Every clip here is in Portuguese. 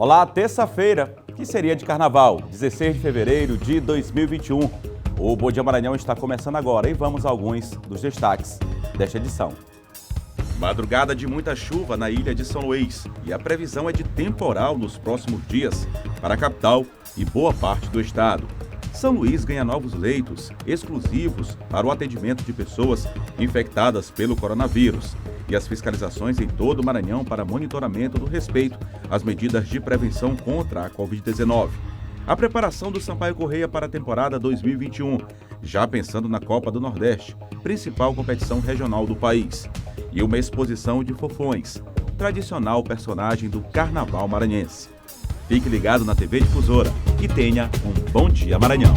Olá, terça-feira, que seria de carnaval, 16 de fevereiro de 2021. O Bom Dia Maranhão está começando agora e vamos a alguns dos destaques desta edição. Madrugada de muita chuva na ilha de São Luís e a previsão é de temporal nos próximos dias para a capital e boa parte do estado. São Luís ganha novos leitos exclusivos para o atendimento de pessoas infectadas pelo coronavírus e as fiscalizações em todo o Maranhão para monitoramento do respeito às medidas de prevenção contra a Covid-19. A preparação do Sampaio Corrêa para a temporada 2021, já pensando na Copa do Nordeste, principal competição regional do país. E uma exposição de Fofões, tradicional personagem do Carnaval maranhense. Fique ligado na TV Difusora e tenha um bom dia Maranhão.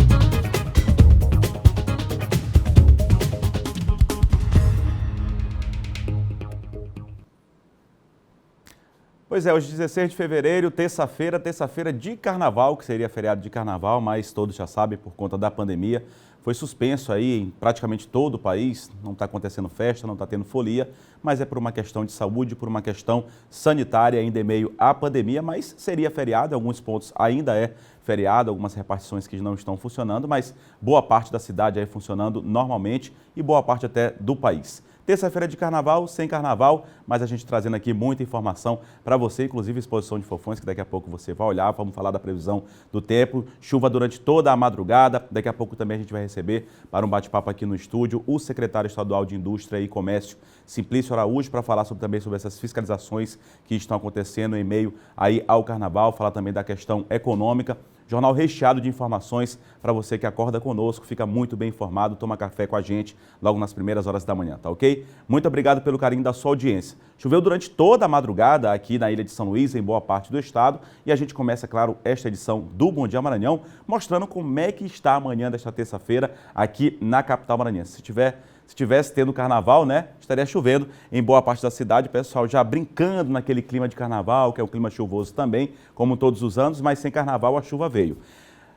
Pois é, hoje 16 de fevereiro, terça-feira de carnaval, que seria feriado de carnaval, mas todos já sabem, por conta da pandemia, foi suspenso aí em praticamente todo o país, não está acontecendo festa, não está tendo folia, mas é por uma questão de saúde, por uma questão sanitária ainda em meio à pandemia, mas seria feriado, em alguns pontos ainda é feriado, algumas repartições que não estão funcionando, mas boa parte da cidade aí funcionando normalmente e boa parte até do país. Terça-feira de carnaval, sem carnaval, mas a gente trazendo aqui muita informação para você, inclusive exposição de Fofões, que daqui a pouco você vai olhar, vamos falar da previsão do tempo, chuva durante toda a madrugada, daqui a pouco também a gente vai receber para um bate-papo aqui no estúdio o secretário estadual de Indústria e Comércio, Simplício Araújo, para falar também sobre essas fiscalizações que estão acontecendo em meio aí ao carnaval, falar também da questão econômica. Jornal recheado de informações para você que acorda conosco, fica muito bem informado, toma café com a gente logo nas primeiras horas da manhã, tá ok? Muito obrigado pelo carinho da sua audiência. Choveu durante toda a madrugada aqui na ilha de São Luís, em boa parte do estado, e a gente começa, claro, esta edição do Bom Dia Maranhão, mostrando como é que está amanhã desta terça-feira aqui na capital maranhense. Se tivesse tendo carnaval, né, estaria chovendo em boa parte da cidade, o pessoal já brincando naquele clima de carnaval, que é um clima chuvoso também, como todos os anos, mas sem carnaval a chuva veio.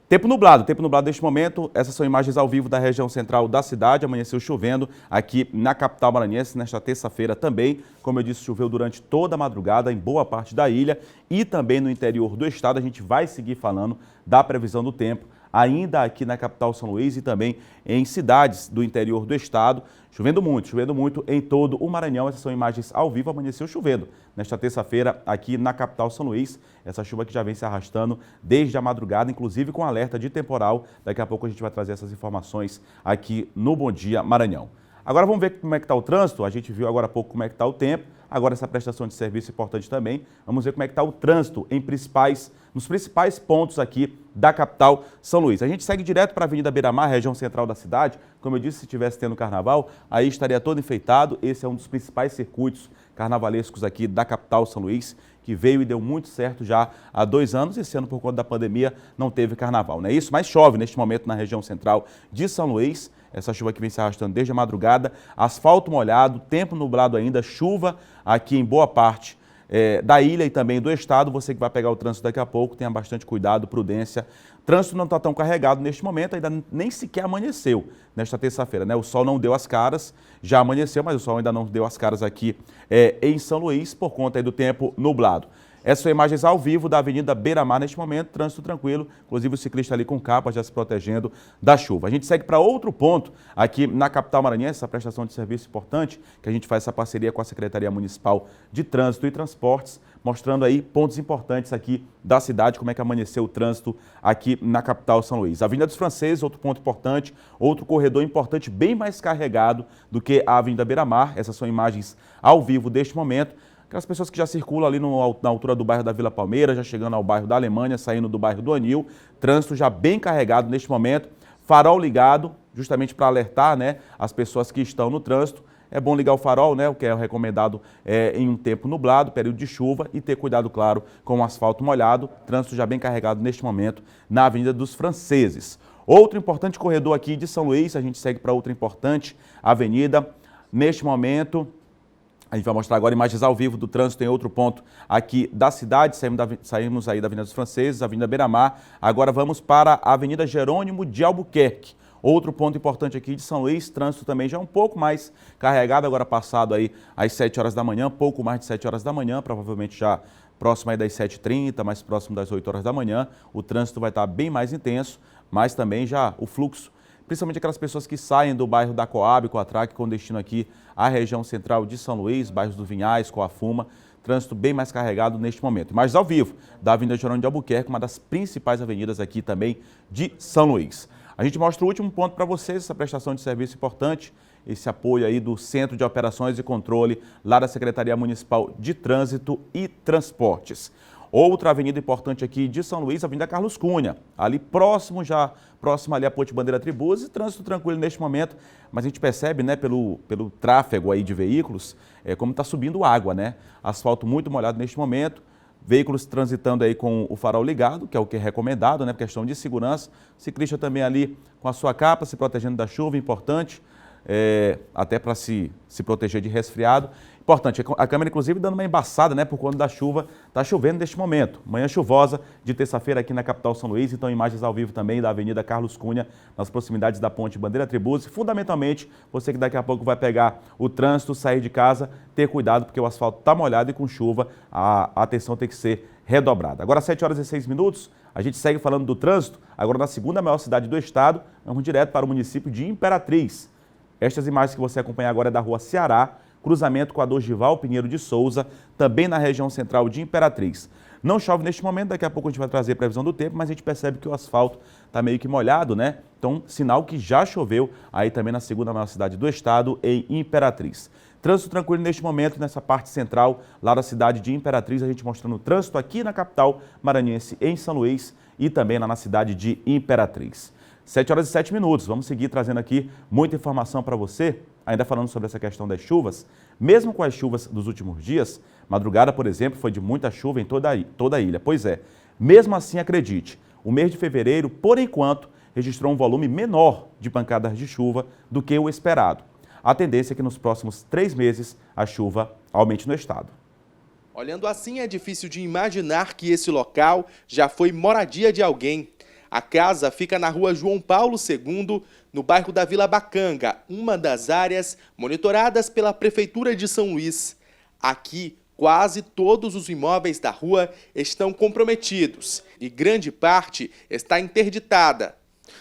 Tempo nublado neste momento, essas são imagens ao vivo da região central da cidade, amanheceu chovendo aqui na capital maranhense, nesta terça-feira também, como eu disse, choveu durante toda a madrugada em boa parte da ilha e também no interior do estado. A gente vai seguir falando da previsão do tempo, ainda aqui na capital São Luís e também em cidades do interior do estado, chovendo muito em todo o Maranhão. Essas são imagens ao vivo, amanheceu chovendo nesta terça-feira aqui na capital São Luís, essa chuva que já vem se arrastando desde a madrugada, inclusive com alerta de temporal. Daqui a pouco a gente vai trazer essas informações aqui no Bom Dia Maranhão. Agora vamos ver como é que está o trânsito, a gente viu agora há pouco como é que está o tempo, agora essa prestação de serviço importante também. Vamos ver como é que está o trânsito nos principais pontos aqui da capital São Luís. A gente segue direto para a Avenida Beira-Mar, região central da cidade. Como eu disse, se estivesse tendo carnaval, aí estaria todo enfeitado. Esse é um dos principais circuitos carnavalescos aqui da capital São Luís, que veio e deu muito certo já há 2 anos. Esse ano, por conta da pandemia, não teve carnaval, não é isso? Mas chove neste momento na região central de São Luís. Essa chuva que vem se arrastando desde a madrugada, asfalto molhado, tempo nublado ainda, chuva aqui em boa parte da ilha e também do estado. Você que vai pegar o trânsito daqui a pouco, tenha bastante cuidado, prudência. O trânsito não está tão carregado neste momento, ainda nem sequer amanheceu nesta terça-feira, né? O sol não deu as caras, já amanheceu, mas o sol ainda não deu as caras aqui em São Luís por conta aí do tempo nublado. Essas são imagens ao vivo da Avenida Beira-Mar neste momento, trânsito tranquilo, inclusive o ciclista ali com capa já se protegendo da chuva. A gente segue para outro ponto aqui na capital maranhense, essa prestação de serviço importante, que a gente faz essa parceria com a Secretaria Municipal de Trânsito e Transportes, mostrando aí pontos importantes aqui da cidade, como é que amanheceu o trânsito aqui na capital São Luís. Avenida dos Franceses, outro ponto importante, outro corredor importante, bem mais carregado do que a Avenida Beira-Mar. Essas são imagens ao vivo deste momento. Aquelas pessoas que já circulam ali na altura do bairro da Vila Palmeira, já chegando ao bairro da Alemanha, saindo do bairro do Anil, trânsito já bem carregado neste momento, farol ligado, justamente para alertar, né, as pessoas que estão no trânsito. É bom ligar o farol, né, o que é recomendado em um tempo nublado, período de chuva, e ter cuidado, claro, com o asfalto molhado. Trânsito já bem carregado neste momento na Avenida dos Franceses. Outro importante corredor aqui de São Luís, a gente segue para outra importante avenida. Neste momento, a gente vai mostrar agora imagens ao vivo do trânsito em outro ponto aqui da cidade. Saímos aí da Avenida dos Franceses, Avenida Beira-Mar. Agora vamos para a Avenida Jerônimo de Albuquerque. Outro ponto importante aqui de São Luís, trânsito também já um pouco mais carregado, agora passado aí às 7 horas da manhã, pouco mais de 7 horas da manhã, provavelmente já próximo aí das 7h30, mais próximo das 8 horas da manhã, o trânsito vai estar bem mais intenso, mas também já o fluxo, principalmente aquelas pessoas que saem do bairro da Coab, Coatrac, com destino aqui à região central de São Luís, bairros do Vinhais, Coafuma, trânsito bem mais carregado neste momento. Imagens ao vivo da Avenida Jerônimo de Albuquerque, uma das principais avenidas aqui também de São Luís. A gente mostra o último ponto para vocês, essa prestação de serviço importante, esse apoio aí do Centro de Operações e Controle, lá da Secretaria Municipal de Trânsito e Transportes. Outra avenida importante aqui de São Luís, a Avenida Carlos Cunha, ali próximo ali à Ponte Bandeira Tribuzes, trânsito tranquilo neste momento, mas a gente percebe, né, pelo tráfego aí de veículos, como está subindo água, né? Asfalto muito molhado neste momento, veículos transitando aí com o farol ligado, que é o que é recomendado, né, por questão de segurança, ciclista também ali com a sua capa, se protegendo da chuva, importante, até para se proteger de resfriado. Importante, a câmera inclusive dando uma embaçada, né, por conta da chuva, está chovendo neste momento. Manhã chuvosa de terça-feira aqui na capital São Luís, então imagens ao vivo também da Avenida Carlos Cunha, nas proximidades da Ponte Bandeira Tribuzes. Fundamentalmente, você que daqui a pouco vai pegar o trânsito, sair de casa, ter cuidado porque o asfalto está molhado e com chuva a atenção tem que ser redobrada. Agora 7h06, a gente segue falando do trânsito, agora na segunda maior cidade do estado, vamos direto para o município de Imperatriz. Estas imagens que você acompanha agora é da rua Ceará, cruzamento com a Dorival Pinheiro de Souza, também na região central de Imperatriz. Não chove neste momento, daqui a pouco a gente vai trazer previsão do tempo, mas a gente percebe que o asfalto está meio que molhado, né? Então, sinal que já choveu aí também na segunda maior cidade do estado, em Imperatriz. Trânsito tranquilo neste momento, nessa parte central, lá da cidade de Imperatriz, a gente mostrando o trânsito aqui na capital maranhense, em São Luís, e também lá na cidade de Imperatriz. 7h07, vamos seguir trazendo aqui muita informação para você, ainda falando sobre essa questão das chuvas. Mesmo com as chuvas dos últimos dias, madrugada, por exemplo, foi de muita chuva em toda a ilha. Pois é, mesmo assim, acredite, o mês de fevereiro, por enquanto, registrou um volume menor de pancadas de chuva do que o esperado. A tendência é que nos próximos 3 meses a chuva aumente no estado. Olhando assim, é difícil de imaginar que esse local já foi moradia de alguém. A casa fica na rua João Paulo II, no bairro da Vila Bacanga, uma das áreas monitoradas pela Prefeitura de São Luís. Aqui, quase todos os imóveis da rua estão comprometidos e grande parte está interditada.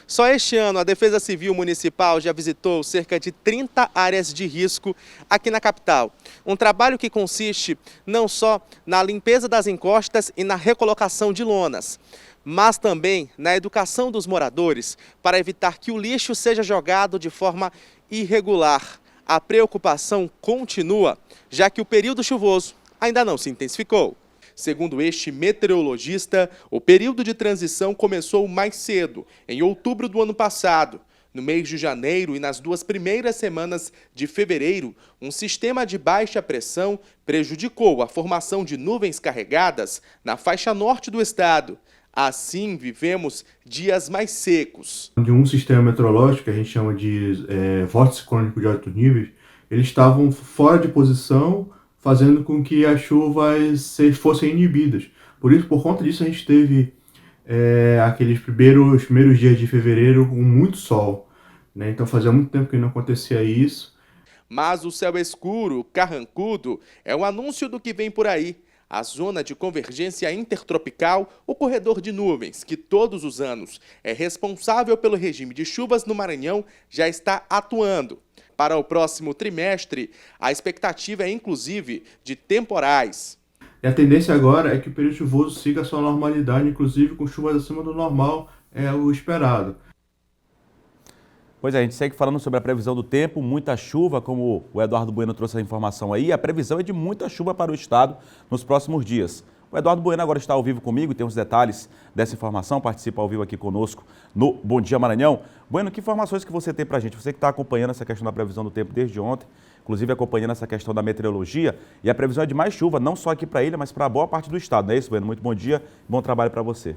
Só este ano, a Defesa Civil Municipal já visitou cerca de 30 áreas de risco aqui na capital. Um trabalho que consiste não só na limpeza das encostas e na recolocação de lonas, mas também na educação dos moradores para evitar que o lixo seja jogado de forma irregular. A preocupação continua, já que o período chuvoso ainda não se intensificou. Segundo este meteorologista, o período de transição começou mais cedo, em outubro do ano passado. No mês de janeiro e nas 2 primeiras semanas de fevereiro, um sistema de baixa pressão prejudicou a formação de nuvens carregadas na faixa norte do estado. Assim, vivemos dias mais secos. De um sistema meteorológico, que a gente chama de vórtice crônico de altos níveis, eles estavam fora de posição, fazendo com que as chuvas fossem inibidas. Por conta disso, a gente teve aqueles primeiros dias de fevereiro com muito sol, né? Então fazia muito tempo que não acontecia isso. Mas o céu escuro, carrancudo, é um anúncio do que vem por aí. A zona de convergência intertropical, o corredor de nuvens, que todos os anos é responsável pelo regime de chuvas no Maranhão, já está atuando. Para o próximo trimestre, a expectativa é inclusive de temporais. E a tendência agora é que o período chuvoso siga a sua normalidade, inclusive com chuvas acima do normal, é o esperado. Pois é, a gente segue falando sobre a previsão do tempo, muita chuva, como o Eduardo Bueno trouxe a informação aí, a previsão é de muita chuva para o estado nos próximos dias. O Eduardo Bueno agora está ao vivo comigo e tem os detalhes dessa informação, participa ao vivo aqui conosco no Bom Dia Maranhão. Bueno, que informações que você tem para a gente? Você que está acompanhando essa questão da previsão do tempo desde ontem, inclusive acompanhando essa questão da meteorologia, e a previsão é de mais chuva, não só aqui para a ilha, mas para boa parte do estado, não é isso, Bueno? Muito bom dia, bom trabalho para você.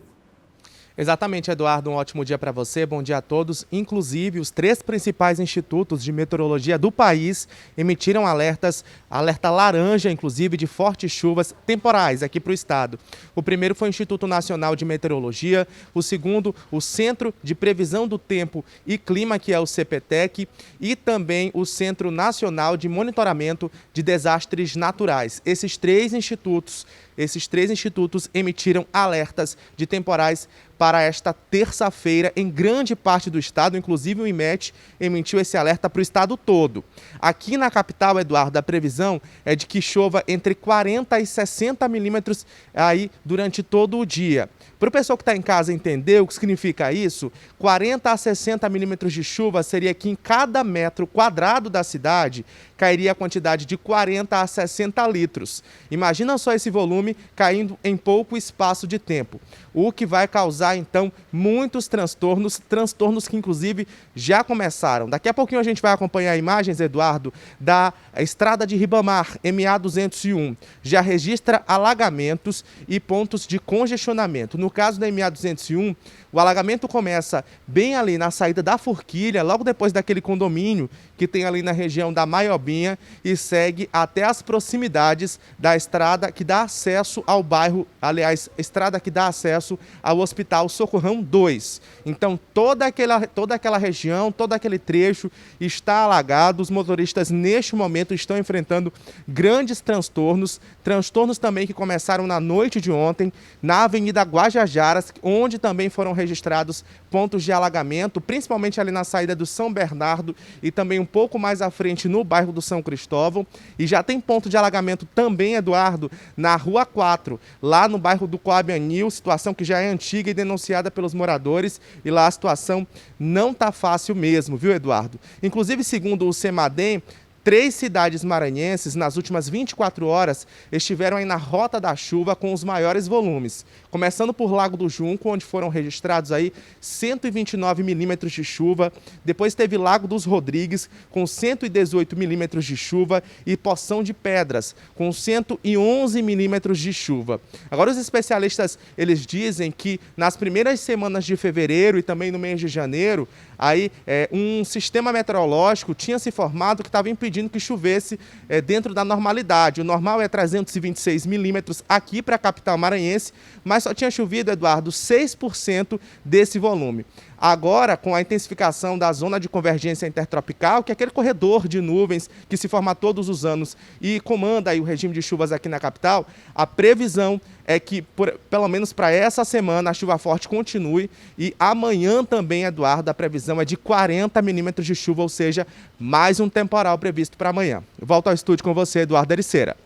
Exatamente, Eduardo, um ótimo dia para você, bom dia a todos. Inclusive, os 3 principais institutos de meteorologia do país emitiram alerta laranja, inclusive, de fortes chuvas temporais aqui para o estado. O primeiro foi o Instituto Nacional de Meteorologia, o segundo, o Centro de Previsão do Tempo e Clima, que é o CPTEC, e também o Centro Nacional de Monitoramento de Desastres Naturais. Esses 3 institutos esses 3 institutos emitiram alertas de temporais para esta terça-feira em grande parte do estado, inclusive o IMET emitiu esse alerta para o estado todo. Aqui na capital, Eduardo, a previsão é de que chova entre 40 e 60 milímetros aí durante todo o dia. Para o pessoal que está em casa entender o que significa isso, 40 a 60 milímetros de chuva seria que em cada metro quadrado da cidade cairia a quantidade de 40 a 60 litros. Imagina só esse volume caindo em pouco espaço de tempo, o que vai causar então muitos transtornos que inclusive já começaram. Daqui a pouquinho a gente vai acompanhar imagens, Eduardo, da estrada de Ribamar, MA 201. Já registra alagamentos e pontos de congestionamento. No caso da MA 201, o alagamento começa bem ali na saída da Forquilha, logo depois daquele condomínio que tem ali na região da Maiobinha e segue até as proximidades da estrada que dá acesso ao bairro, aliás, estrada que dá acesso ao Hospital Socorrão 2. Então, toda aquela região, todo aquele trecho está alagado. Os motoristas, neste momento, estão enfrentando grandes transtornos também que começaram na noite de ontem, na Avenida Guajajaras, onde também foram registrados pontos de alagamento, principalmente ali na saída do São Bernardo e também um pouco mais à frente no bairro do São Cristóvão. E já tem ponto de alagamento também, Eduardo, na Rua 4, lá no bairro do Coab Anil, situação que já é antiga e denunciada pelos moradores, e lá a situação não está fácil mesmo, viu, Eduardo? Inclusive, segundo o CEMADEM, 3 cidades maranhenses, nas últimas 24 horas, estiveram aí na rota da chuva com os maiores volumes. Começando por Lago do Junco, onde foram registrados aí 129 milímetros de chuva. Depois teve Lago dos Rodrigues, com 118 milímetros de chuva. E Poção de Pedras, com 111 milímetros de chuva. Agora, os especialistas, eles dizem que nas primeiras semanas de fevereiro e também no mês de janeiro, aí um sistema meteorológico tinha se formado que estava impedindo que chovesse dentro da normalidade. O normal é 326 milímetros aqui para a capital maranhense, mas só tinha chovido, Eduardo, 6% desse volume. Agora, com a intensificação da zona de convergência intertropical, que é aquele corredor de nuvens que se forma todos os anos e comanda aí o regime de chuvas aqui na capital, a previsão é que, pelo menos para essa semana, a chuva forte continue. E amanhã também, Eduardo, a previsão é de 40 milímetros de chuva, ou seja, mais um temporal previsto para amanhã. Eu volto ao estúdio com você, Eduardo Ericeira.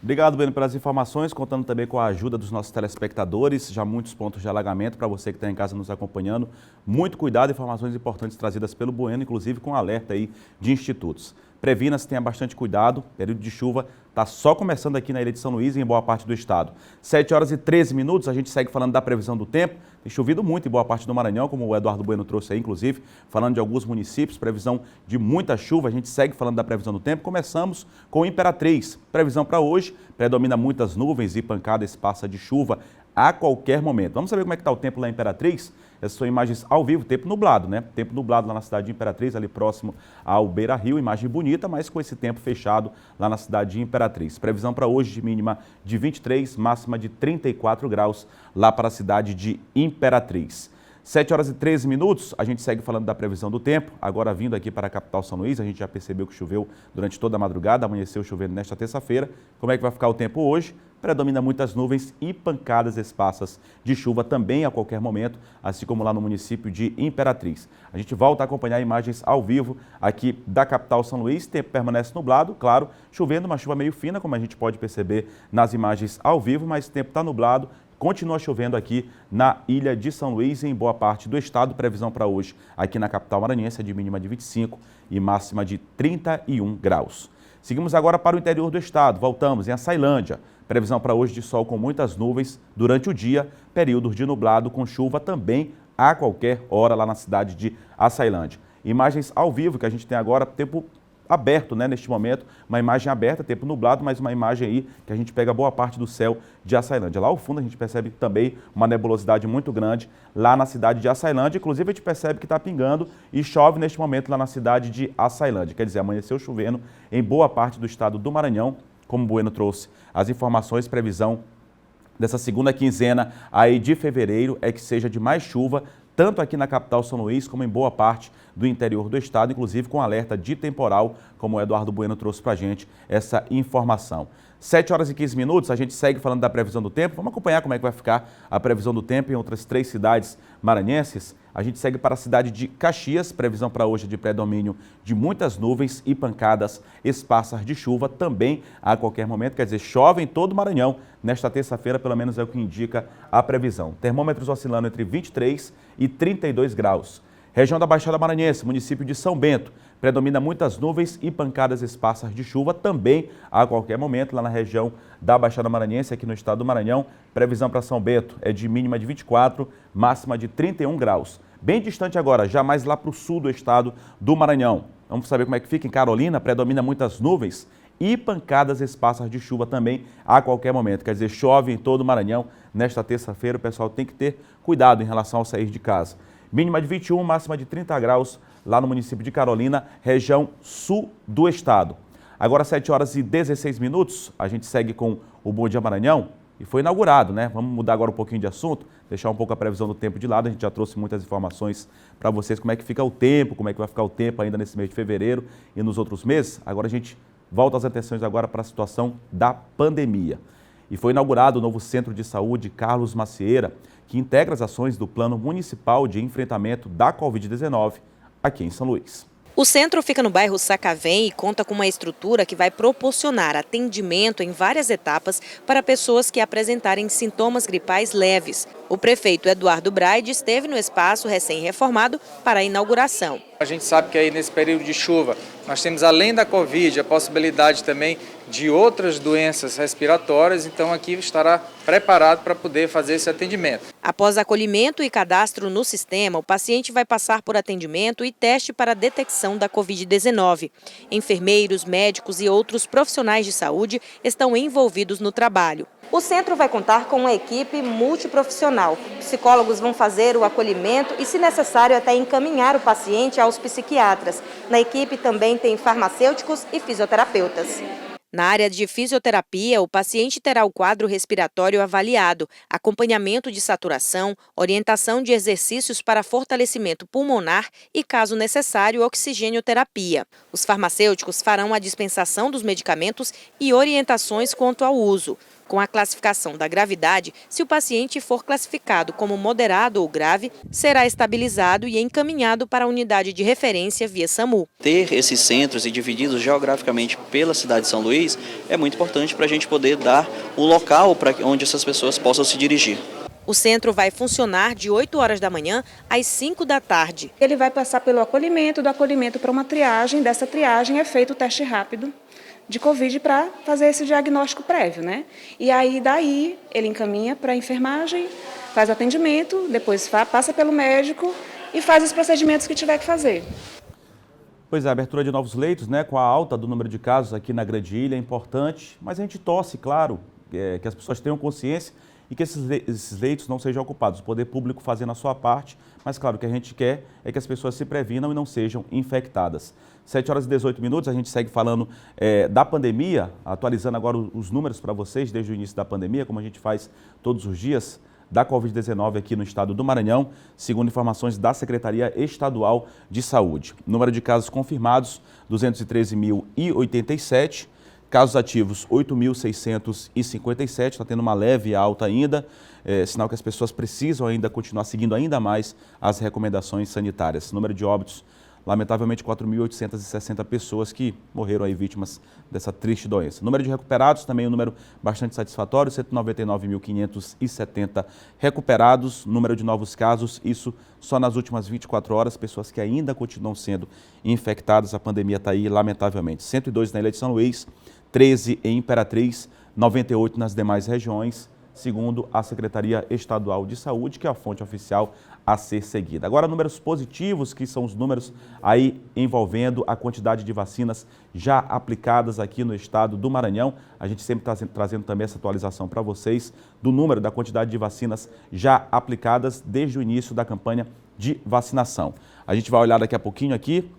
Obrigado, Bueno, pelas informações, contando também com a ajuda dos nossos telespectadores, já muitos pontos de alagamento para você que está em casa nos acompanhando. Muito cuidado, informações importantes trazidas pelo Bueno, inclusive com alerta aí de institutos. Previna-se, tenha bastante cuidado, período de chuva está só começando aqui na ilha de São Luís e em boa parte do estado. 7 horas e 13 minutos, a gente segue falando da previsão do tempo. Tem chovido muito em boa parte do Maranhão, como o Eduardo Bueno trouxe aí, inclusive, falando de alguns municípios, previsão de muita chuva. A gente segue falando da previsão do tempo. Começamos com Imperatriz. Previsão para hoje, predomina muitas nuvens e pancada esparsa de chuva a qualquer momento. Vamos saber como é que está o tempo lá em Imperatriz? Essas são imagens ao vivo, tempo nublado, né? Tempo nublado lá na cidade de Imperatriz, ali próximo ao Beira Rio, imagem bonita, mas com esse tempo fechado lá na cidade de Imperatriz. Previsão para hoje de mínima de 23, máxima de 34 graus lá para a cidade de Imperatriz. 7 horas e 13 minutos, a gente segue falando da previsão do tempo, agora vindo aqui para a capital São Luís, a gente já percebeu que choveu durante toda a madrugada, amanheceu chovendo nesta terça-feira. Como é que vai ficar o tempo hoje? Predomina muitas nuvens e pancadas esparsas de chuva também a qualquer momento, assim como lá no município de Imperatriz. A gente volta a acompanhar imagens ao vivo aqui da capital São Luís, tempo permanece nublado, claro, chovendo, uma chuva meio fina, como a gente pode perceber nas imagens ao vivo, mas o tempo está nublado. Continua chovendo aqui na ilha de São Luís e em boa parte do estado. Previsão para hoje aqui na capital maranhense é de mínima de 25 e máxima de 31 graus. Seguimos agora para o interior do estado. Voltamos em Açailândia. Previsão para hoje de sol com muitas nuvens durante o dia. Períodos de nublado com chuva também a qualquer hora lá na cidade de Açailândia. Imagens ao vivo que a gente tem agora, tempo aberto, né, neste momento, uma imagem aberta, tempo nublado, mas uma imagem aí que a gente pega boa parte do céu de Açailândia. Lá ao fundo a gente percebe também uma nebulosidade muito grande lá na cidade de Açailândia, inclusive a gente percebe que está pingando e chove neste momento lá na cidade de Açailândia, quer dizer, amanheceu chovendo em boa parte do estado do Maranhão, como o Bueno trouxe as informações, previsão dessa segunda quinzena aí de fevereiro é que seja de mais chuva, tanto aqui na capital São Luís como em boa parte do interior do estado, inclusive com alerta de temporal, como o Eduardo Bueno trouxe para a gente essa informação. 7 horas e 15 minutos, a gente segue falando da previsão do tempo. Vamos acompanhar como é que vai ficar a previsão do tempo em outras 3 cidades maranhenses. A gente segue para a cidade de Caxias, previsão para hoje de predomínio de muitas nuvens e pancadas esparsas de chuva também a qualquer momento. Quer dizer, chove em todo o Maranhão nesta terça-feira, pelo menos é o que indica a previsão. Termômetros oscilando entre 23 e 32 graus. Região da Baixada Maranhense, município de São Bento, predomina muitas nuvens e pancadas esparsas de chuva também a qualquer momento lá na região da Baixada Maranhense, aqui no estado do Maranhão. Previsão para São Bento é de mínima de 24, máxima de 31 graus. Bem distante agora, já mais lá para o sul do estado do Maranhão. Vamos saber como é que fica em Carolina, predomina muitas nuvens e pancadas esparsas de chuva também a qualquer momento. Quer dizer, chove em todo o Maranhão nesta terça-feira, o pessoal tem que ter cuidado em relação ao sair de casa. Mínima de 21, máxima de 30 graus lá no município de Carolina, região sul do estado. Agora 7 horas e 16 minutos, a gente segue com o Bom Dia Maranhão e foi inaugurado, né? Vamos mudar agora um pouquinho de assunto, deixar um pouco a previsão do tempo de lado. A gente já trouxe muitas informações para vocês, como é que fica o tempo, como é que vai ficar o tempo ainda nesse mês de fevereiro e nos outros meses. Agora a gente volta as atenções agora para a situação da pandemia. E foi inaugurado o novo Centro de Saúde Carlos Macieira, que integra as ações do Plano Municipal de Enfrentamento da Covid-19 aqui em São Luís. O centro fica no bairro Sacavém e conta com uma estrutura que vai proporcionar atendimento em várias etapas para pessoas que apresentarem sintomas gripais leves. O prefeito Eduardo Braide esteve no espaço recém-reformado para a inauguração. A gente sabe que aí nesse período de chuva nós temos, além da Covid, a possibilidade também de outras doenças respiratórias, então aqui estará preparado para poder fazer esse atendimento. Após acolhimento e cadastro no sistema, o paciente vai passar por atendimento e teste para a detecção da Covid-19. Enfermeiros, médicos e outros profissionais de saúde estão envolvidos no trabalho. O centro vai contar com uma equipe multiprofissional. Psicólogos vão fazer o acolhimento e, se necessário, até encaminhar o paciente aos psiquiatras. Na equipe também tem farmacêuticos e fisioterapeutas. Na área de fisioterapia, o paciente terá o quadro respiratório avaliado, acompanhamento de saturação, orientação de exercícios para fortalecimento pulmonar e, caso necessário, oxigênio-terapia. Os farmacêuticos farão a dispensação dos medicamentos e orientações quanto ao uso. Com a classificação da gravidade, se o paciente for classificado como moderado ou grave, será estabilizado e encaminhado para a unidade de referência via SAMU. Ter esses centros e divididos geograficamente pela cidade de São Luís é muito importante para a gente poder dar um local para onde essas pessoas possam se dirigir. O centro vai funcionar de 8 horas da manhã às 5 da tarde. Ele vai passar pelo acolhimento, do acolhimento para uma triagem. Dessa triagem é feito o teste rápido de Covid para fazer esse diagnóstico prévio, né? E aí, daí, ele encaminha para a enfermagem, faz o atendimento, depois passa pelo médico e faz os procedimentos que tiver que fazer. Pois é, a abertura de novos leitos, né, com a alta do número de casos aqui na Grande Ilha é importante, mas a gente torce, claro, que as pessoas tenham consciência e que esses leitos não sejam ocupados. O poder público fazendo a sua parte, mas claro, o que a gente quer é que as pessoas se previnam e não sejam infectadas. 7 horas e 18 minutos, a gente segue falando da pandemia, atualizando agora os números para vocês desde o início da pandemia, como a gente faz todos os dias, da Covid-19 aqui no estado do Maranhão, segundo informações da Secretaria Estadual de Saúde. Número de casos confirmados, 213.087. Casos ativos, 8.657, está tendo uma leve alta ainda, sinal que as pessoas precisam ainda continuar seguindo ainda mais as recomendações sanitárias. Número de óbitos, lamentavelmente 4.860 pessoas que morreram aí vítimas dessa triste doença. Número de recuperados, também um número bastante satisfatório, 199.570 recuperados. Número de novos casos, isso só nas últimas 24 horas, pessoas que ainda continuam sendo infectadas. A pandemia está aí, lamentavelmente. 102 na Ilha de São Luís, 13 em Imperatriz, 98 nas demais regiões, segundo a Secretaria Estadual de Saúde, que é a fonte oficial a ser seguida. Agora, números positivos, que são os números aí envolvendo a quantidade de vacinas já aplicadas aqui no estado do Maranhão. A gente sempre está trazendo também essa atualização para vocês do número da quantidade de vacinas já aplicadas desde o início da campanha de vacinação. A gente vai olhar daqui a pouquinho aqui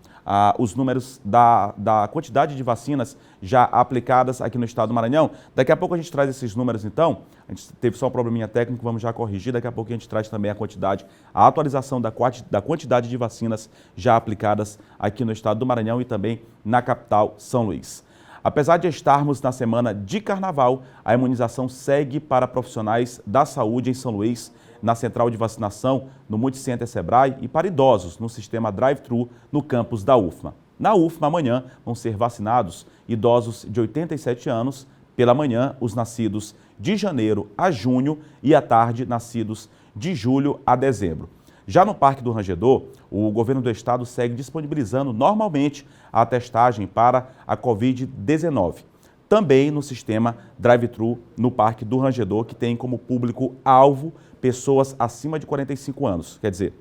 os números da quantidade de vacinas já aplicadas aqui no estado do Maranhão. Daqui a pouco a gente traz esses números, então. A gente teve só um probleminha técnico, vamos já corrigir. Daqui a pouco a gente traz também a atualização da quantidade de vacinas já aplicadas aqui no estado do Maranhão e também na capital, São Luís. Apesar de estarmos na semana de carnaval, a imunização segue para profissionais da saúde em São Luís, na central de vacinação, no Multicenter Sebrae e para idosos no sistema drive-thru no campus da UFMA. Na UFMA, amanhã, vão ser vacinados idosos de 87 anos, pela manhã, os nascidos de janeiro a junho e à tarde, nascidos de julho a dezembro. Já no Parque do Rangedor, o governo do estado segue disponibilizando normalmente a testagem para a Covid-19. Também no sistema drive-thru no Parque do Rangedor, que tem como público-alvo pessoas acima de 45 anos. Quer dizer,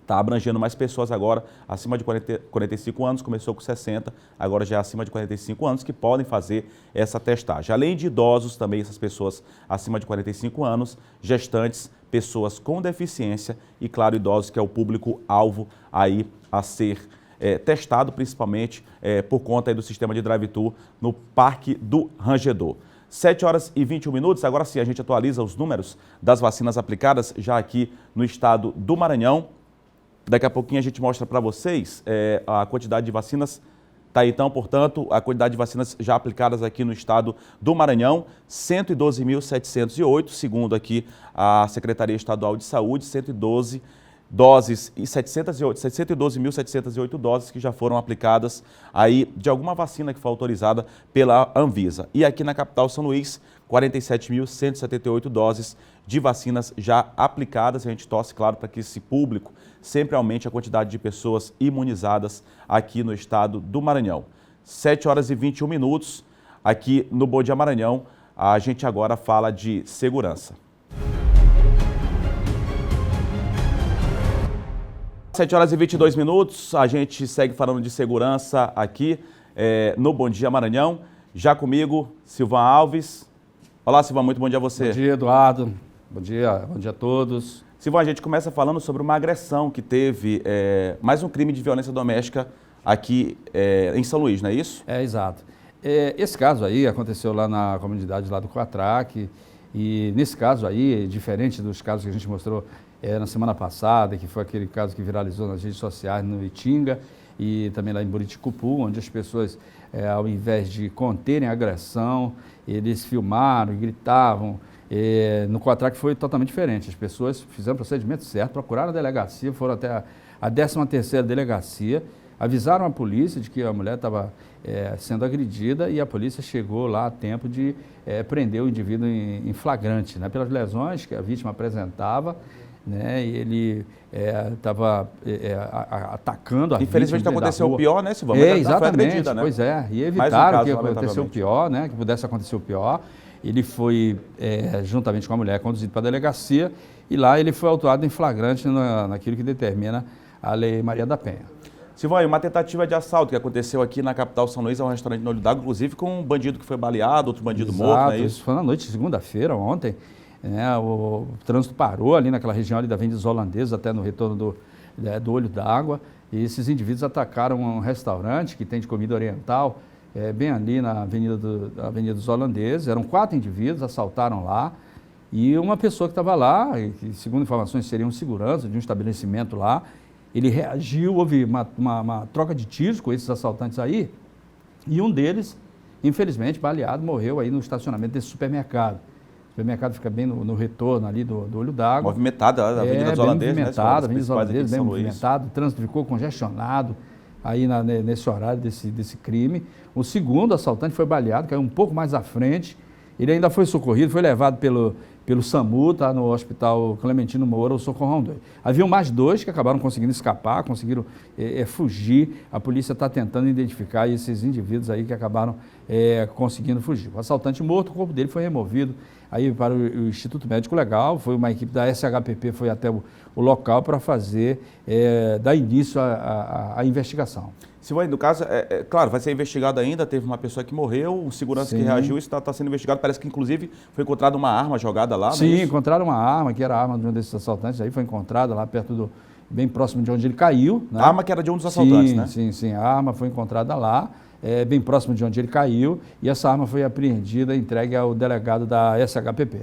está abrangendo mais pessoas agora acima de 45 anos, começou com 60, agora já é acima de 45 anos que podem fazer essa testagem. Além de idosos, também essas pessoas acima de 45 anos, gestantes, pessoas com deficiência e, claro, idosos, que é o público-alvo aí a ser testado, principalmente por conta aí do sistema de drive-thru no Parque do Rangedor. 7 horas e 21 minutos, agora sim a gente atualiza os números das vacinas aplicadas já aqui no estado do Maranhão. Daqui a pouquinho a gente mostra para vocês a quantidade de vacinas. Tá aí, então, portanto, a quantidade de vacinas já aplicadas aqui no estado do Maranhão, 112.708, segundo aqui a Secretaria Estadual de Saúde, 112 doses e 612.708 doses que já foram aplicadas aí de alguma vacina que foi autorizada pela Anvisa. E aqui na capital São Luís, 47.178 doses de vacinas já aplicadas. A gente torce, claro, para que esse público sempre aumente a quantidade de pessoas imunizadas aqui no estado do Maranhão. 7 horas e 21 minutos, aqui no Bom Dia Maranhão, a gente agora fala de segurança. 7 horas e 22 minutos, a gente segue falando de segurança aqui no Bom Dia Maranhão. Já comigo, Silvan Alves. Olá, Silvan, muito bom dia a você. Bom dia, Eduardo. Bom dia a todos. Silvan, a gente começa falando sobre uma agressão que teve, mais um crime de violência doméstica aqui em São Luís, não é isso? Exato. Esse caso aí aconteceu lá na comunidade lá do Coatraque, e nesse caso aí, diferente dos casos que a gente mostrou na semana passada, que foi aquele caso que viralizou nas redes sociais no Itinga e também lá em Buriticupu, onde as pessoas, ao invés de conterem a agressão, eles filmaram e gritavam. No Coatraque foi totalmente diferente. As pessoas fizeram o procedimento certo, procuraram a delegacia, foram até a 13ª delegacia, avisaram a polícia de que a mulher estava sendo agredida e a polícia chegou lá a tempo de prender o indivíduo em flagrante, né, pelas lesões que a vítima apresentava, né, e ele estava atacando a vítima. Infelizmente aconteceu o pior, né, Silvan? Exatamente, agredida, né? Pois é, e evitaram que aconteceu o pior, né, que pudesse acontecer o pior. Ele foi, juntamente com a mulher, conduzido para a delegacia e lá ele foi autuado em flagrante naquilo que determina a Lei Maria da Penha. Silvan, uma tentativa de assalto que aconteceu aqui na capital São Luís, a um restaurante no Olho d'Água, inclusive com um bandido que foi baleado, outro bandido morto, não é isso? Isso foi na noite de segunda-feira, ontem. O trânsito parou ali naquela região ali da Avenida dos Holandeses, até no retorno do Olho d'Água, e esses indivíduos atacaram um restaurante que tem de comida oriental, bem ali na Avenida dos Holandeses. Eram 4 indivíduos, assaltaram lá, e uma pessoa que estava lá, que segundo informações seria um segurança de um estabelecimento lá, ele reagiu, houve uma troca de tiros com esses assaltantes aí, e um deles, infelizmente, baleado, morreu aí no estacionamento desse supermercado. O supermercado fica bem no retorno ali do Olho d'Água. Movimentada, a Avenida dos Holandeses, né? Movimentada, a Avenida dos Holandeses, bem movimentado, o trânsito ficou congestionado aí nesse horário desse crime. O segundo assaltante foi baleado, caiu um pouco mais à frente, ele ainda foi socorrido, foi levado pelo SAMU, tá, no Hospital Clementino Moura, o Socorro Rondônia. Haviam mais 2 que acabaram conseguindo escapar, conseguiram fugir. A polícia está tentando identificar esses indivíduos aí que acabaram conseguindo fugir. O assaltante morto, o corpo dele foi removido aí para o Instituto Médico Legal, foi uma equipe da SHPP, foi até o local para dar início à investigação. Silvan, no caso, claro, vai ser investigado ainda, teve uma pessoa que morreu, um segurança que reagiu, isso está sendo investigado, parece que inclusive foi encontrada uma arma jogada lá, Sim, não é isso? Encontraram uma arma, que era a arma de um desses assaltantes, aí foi encontrada lá perto bem próximo de onde ele caiu. Né? A arma que era de um dos assaltantes, né? Sim, a arma foi encontrada lá, bem próximo de onde ele caiu, e essa arma foi apreendida e entregue ao delegado da SHPP.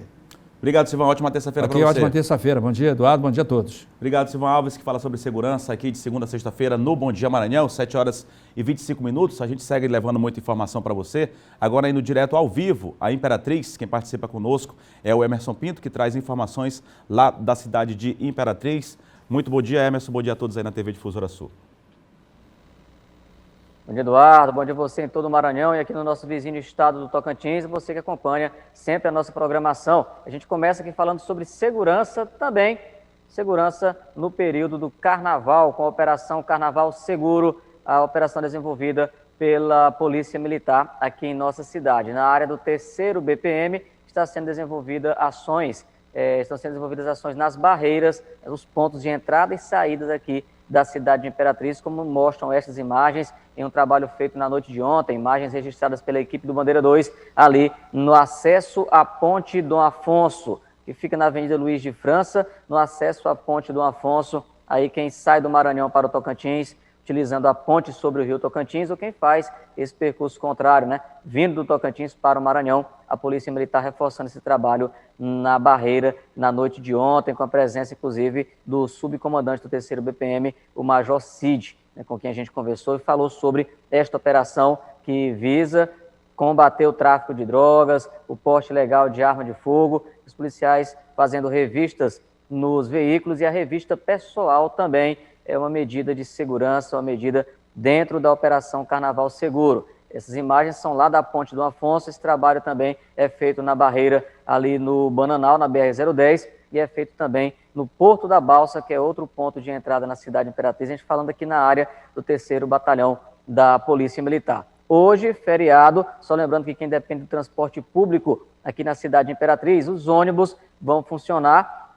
Obrigado, Silvão. Ótima terça-feira para você. Ótima terça-feira. Bom dia, Eduardo. Bom dia a todos. Obrigado, Silvão Alves, que fala sobre segurança aqui de segunda a sexta-feira no Bom Dia Maranhão, 7 horas e 25 minutos. A gente segue levando muita informação para você. Agora indo direto ao vivo, a Imperatriz, quem participa conosco é o Emerson Pinto, que traz informações lá da cidade de Imperatriz. Muito bom dia, Emerson. Bom dia a todos aí na TV Difusora Sul. Bom dia, Eduardo. Bom dia a você em todo o Maranhão e aqui no nosso vizinho estado do Tocantins, você que acompanha sempre a nossa programação. A gente começa aqui falando sobre segurança também, segurança no período do Carnaval, com a Operação Carnaval Seguro, a operação desenvolvida pela Polícia Militar aqui em nossa cidade. Na área do 3º BPM estão sendo desenvolvidas ações nas barreiras, nos pontos de entrada e saídas aqui da cidade de Imperatriz, como mostram essas imagens em um trabalho feito na noite de ontem, imagens registradas pela equipe do Bandeira 2, ali no acesso à Ponte Dom Afonso, que fica na Avenida Luiz de França, no acesso à Ponte Dom Afonso, aí quem sai do Maranhão para o Tocantins, utilizando a ponte sobre o rio Tocantins, ou quem faz esse percurso contrário, né? Vindo do Tocantins para o Maranhão, a Polícia Militar reforçando esse trabalho na barreira na noite de ontem, com a presença, inclusive, do subcomandante do 3º BPM, o Major Cid, né, com quem a gente conversou e falou sobre esta operação que visa combater o tráfico de drogas, o porte ilegal de arma de fogo, os policiais fazendo revistas nos veículos e a revista pessoal também é uma medida de segurança, uma medida dentro da Operação Carnaval Seguro. Essas imagens são lá da Ponte do Afonso, esse trabalho também é feito na barreira ali no Bananal, na BR-010, e é feito também no Porto da Balsa, que é outro ponto de entrada na cidade de Imperatriz, a gente falando aqui na área do 3º Batalhão da Polícia Militar. Hoje, feriado, só lembrando que quem depende do transporte público aqui na cidade de Imperatriz, os ônibus vão funcionar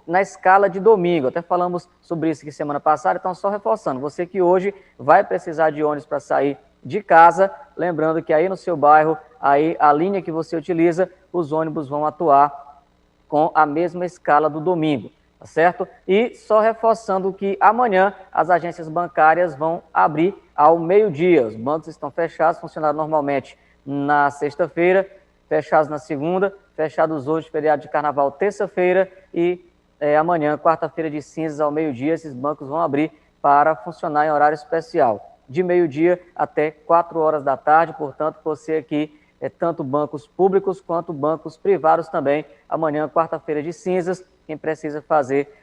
na escala de domingo. Até falamos sobre isso aqui semana passada, então só reforçando, você que hoje vai precisar de ônibus para sair de casa, lembrando que aí no seu bairro, aí a linha que você utiliza, os ônibus vão atuar com a mesma escala do domingo, tá certo? E só reforçando que amanhã as agências bancárias vão abrir ao meio-dia. Os bancos estão fechados, funcionaram normalmente na sexta-feira, fechados na segunda, fechados hoje, feriado de carnaval, terça-feira, e amanhã, quarta-feira de cinzas, ao meio-dia, esses bancos vão abrir para funcionar em horário especial, de meio-dia até 4 horas da tarde. Portanto, você aqui, tanto bancos públicos quanto bancos privados também, amanhã, quarta-feira de cinzas, quem precisa fazer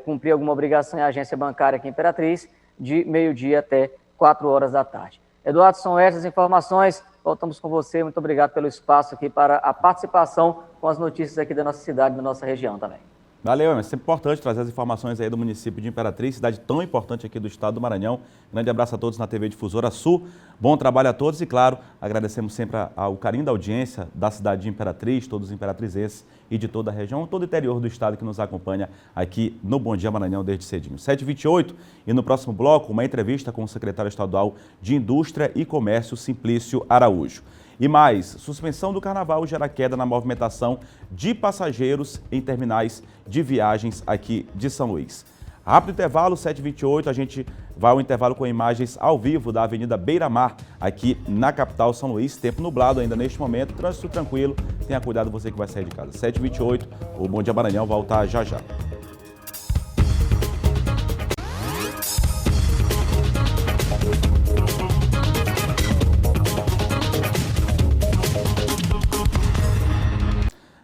cumprir alguma obrigação em agência bancária aqui em Imperatriz, de meio-dia até 4 horas da tarde. Eduardo, são essas informações. Voltamos com você. Muito obrigado pelo espaço aqui para a participação com as notícias aqui da nossa cidade, da nossa região também. Valeu, é sempre importante trazer as informações aí do município de Imperatriz, cidade tão importante aqui do estado do Maranhão. Grande abraço a todos na TV Difusora Sul. Bom trabalho a todos e, claro, agradecemos sempre o carinho da audiência da cidade de Imperatriz, todos os imperatrizenses e de toda a região, todo o interior do estado que nos acompanha aqui no Bom Dia Maranhão desde cedinho. 7h28 e no próximo bloco, uma entrevista com o secretário estadual de Indústria e Comércio, Simplício Araújo. E mais, suspensão do carnaval gera queda na movimentação de passageiros em terminais de viagens aqui de São Luís. Rápido intervalo, 7h28, a gente vai ao intervalo com imagens ao vivo da Avenida Beira-Mar, aqui na capital São Luís. Tempo nublado ainda neste momento, trânsito tranquilo, tenha cuidado você que vai sair de casa. 7h28, o Bom Dia Maranhão volta já já.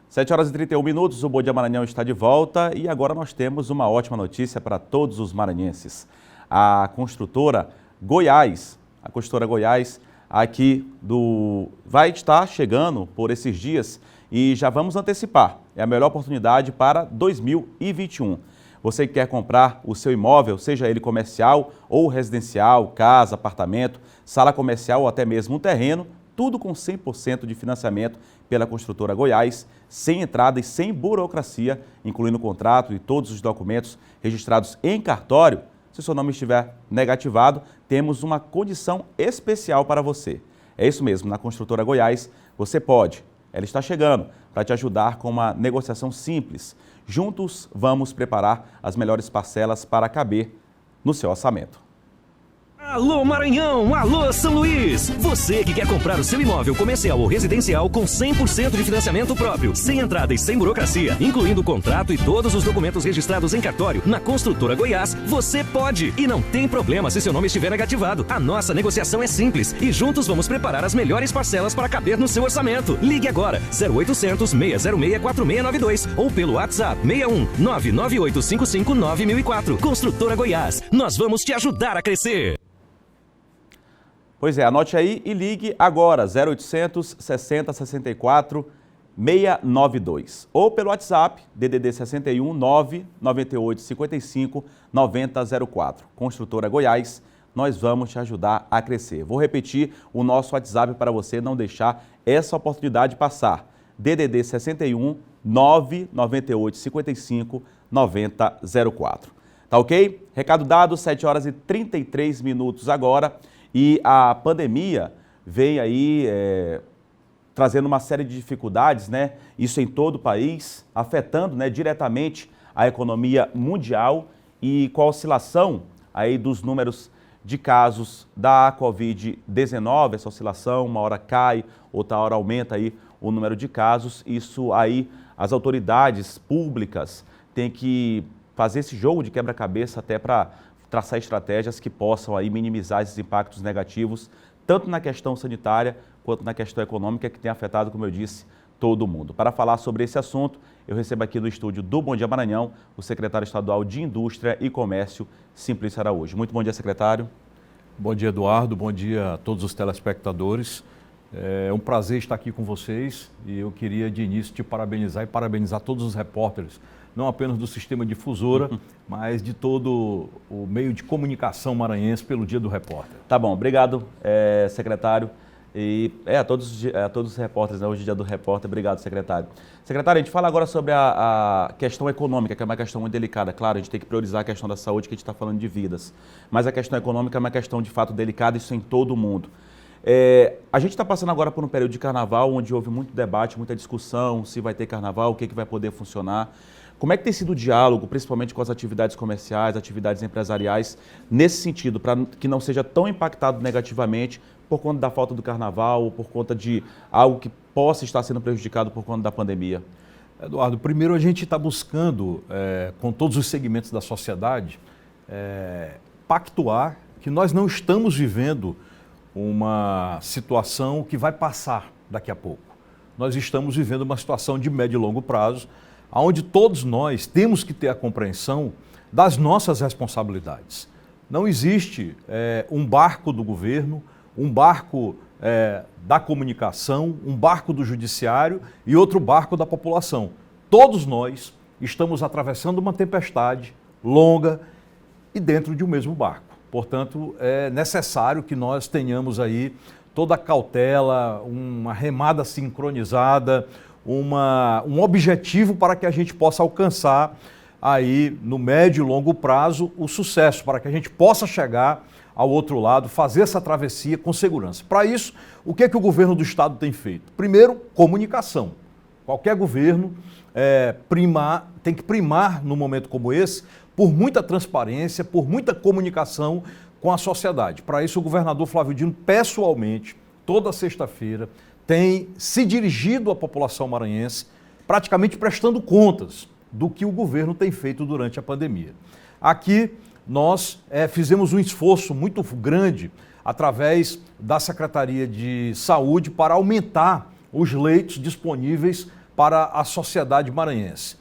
Sete horas e 31 minutos, o Bom Dia Maranhão está de volta e agora nós temos uma ótima notícia para todos os maranhenses. A construtora Goiás vai estar chegando por esses dias e já vamos antecipar. É a melhor oportunidade para 2021. Você que quer comprar o seu imóvel, seja ele comercial ou residencial, casa, apartamento, sala comercial ou até mesmo um terreno, tudo com 100% de financiamento pela construtora Goiás, sem entrada e sem burocracia, incluindo o contrato e todos os documentos registrados em cartório. Se seu nome estiver negativado, temos uma condição especial para você. É isso mesmo, na construtora Goiás você pode. Ela está chegando para te ajudar com uma negociação simples. Juntos vamos preparar as melhores parcelas para caber no seu orçamento. Alô Maranhão, alô São Luís! Você que quer comprar o seu imóvel comercial ou residencial com 100% de financiamento próprio, sem entrada e sem burocracia, incluindo o contrato e todos os documentos registrados em cartório, na Construtora Goiás, você pode! E não tem problema se seu nome estiver negativado. A nossa negociação é simples e juntos vamos preparar as melhores parcelas para caber no seu orçamento. Ligue agora, 0800 606 4692 ou pelo WhatsApp 61 99855 9004. Construtora Goiás, nós vamos te ajudar a crescer! Pois é, anote aí e ligue agora, 0800 60 64 692. Ou pelo WhatsApp, DDD 61 998 55 9004. Construtora Goiás, nós vamos te ajudar a crescer. Vou repetir o nosso WhatsApp para você não deixar essa oportunidade passar. DDD 61 998 55 9004. Tá ok? Recado dado, 7 horas e 33 minutos agora. E a pandemia vem aí trazendo uma série de dificuldades, né? Isso em todo o país, afetando, né, diretamente a economia mundial e com a oscilação aí dos números de casos da Covid-19, essa oscilação, uma hora cai, outra hora aumenta aí o número de casos. Isso aí as autoridades públicas têm que fazer esse jogo de quebra-cabeça até para traçar estratégias que possam aí minimizar esses impactos negativos, tanto na questão sanitária quanto na questão econômica, que tem afetado, como eu disse, todo mundo. Para falar sobre esse assunto, eu recebo aqui no estúdio do Bom Dia Maranhão o secretário estadual de Indústria e Comércio, Simplício Araújo. Muito bom dia, secretário. Bom dia, Eduardo. Bom dia a todos os telespectadores. É um prazer estar aqui com vocês e eu queria, de início, te parabenizar e parabenizar todos os repórteres, não apenas do Sistema Difusora, mas de todo o meio de comunicação maranhense pelo Dia do Repórter. Tá bom, obrigado, secretário. E a todos os repórteres, né? Hoje é Dia do Repórter. Obrigado, secretário. Secretário, a gente fala agora sobre a questão econômica, que é uma questão muito delicada. Claro, a gente tem que priorizar a questão da saúde, que a gente está falando de vidas. Mas a questão econômica é uma questão de fato delicada, isso em todo o mundo. A gente está passando agora por um período de carnaval, onde houve muito debate, muita discussão, se vai ter carnaval, o que vai poder funcionar. Como é que tem sido o diálogo, principalmente com as atividades comerciais, atividades empresariais, nesse sentido, para que não seja tão impactado negativamente por conta da falta do carnaval ou por conta de algo que possa estar sendo prejudicado por conta da pandemia? Eduardo, primeiro a gente está buscando, com todos os segmentos da sociedade, pactuar que nós não estamos vivendo uma situação que vai passar daqui a pouco. Nós estamos vivendo uma situação de médio e longo prazo, onde todos nós temos que ter a compreensão das nossas responsabilidades. Não existe um barco do governo, um barco da comunicação, um barco do judiciário e outro barco da população. Todos nós estamos atravessando uma tempestade longa e dentro de um mesmo barco. Portanto, é necessário que nós tenhamos aí toda a cautela, uma remada sincronizada, um objetivo para que a gente possa alcançar aí no médio e longo prazo o sucesso, para que a gente possa chegar ao outro lado, fazer essa travessia com segurança. Para isso, o que é que o governo do estado tem feito? Primeiro, comunicação. Qualquer governo tem que primar num momento como esse por muita transparência, por muita comunicação com a sociedade. Para isso, o governador Flávio Dino, pessoalmente, toda sexta-feira, tem se dirigido à população maranhense, praticamente prestando contas do que o governo tem feito durante a pandemia. Aqui, nós fizemos um esforço muito grande através da Secretaria de Saúde para aumentar os leitos disponíveis para a sociedade maranhense.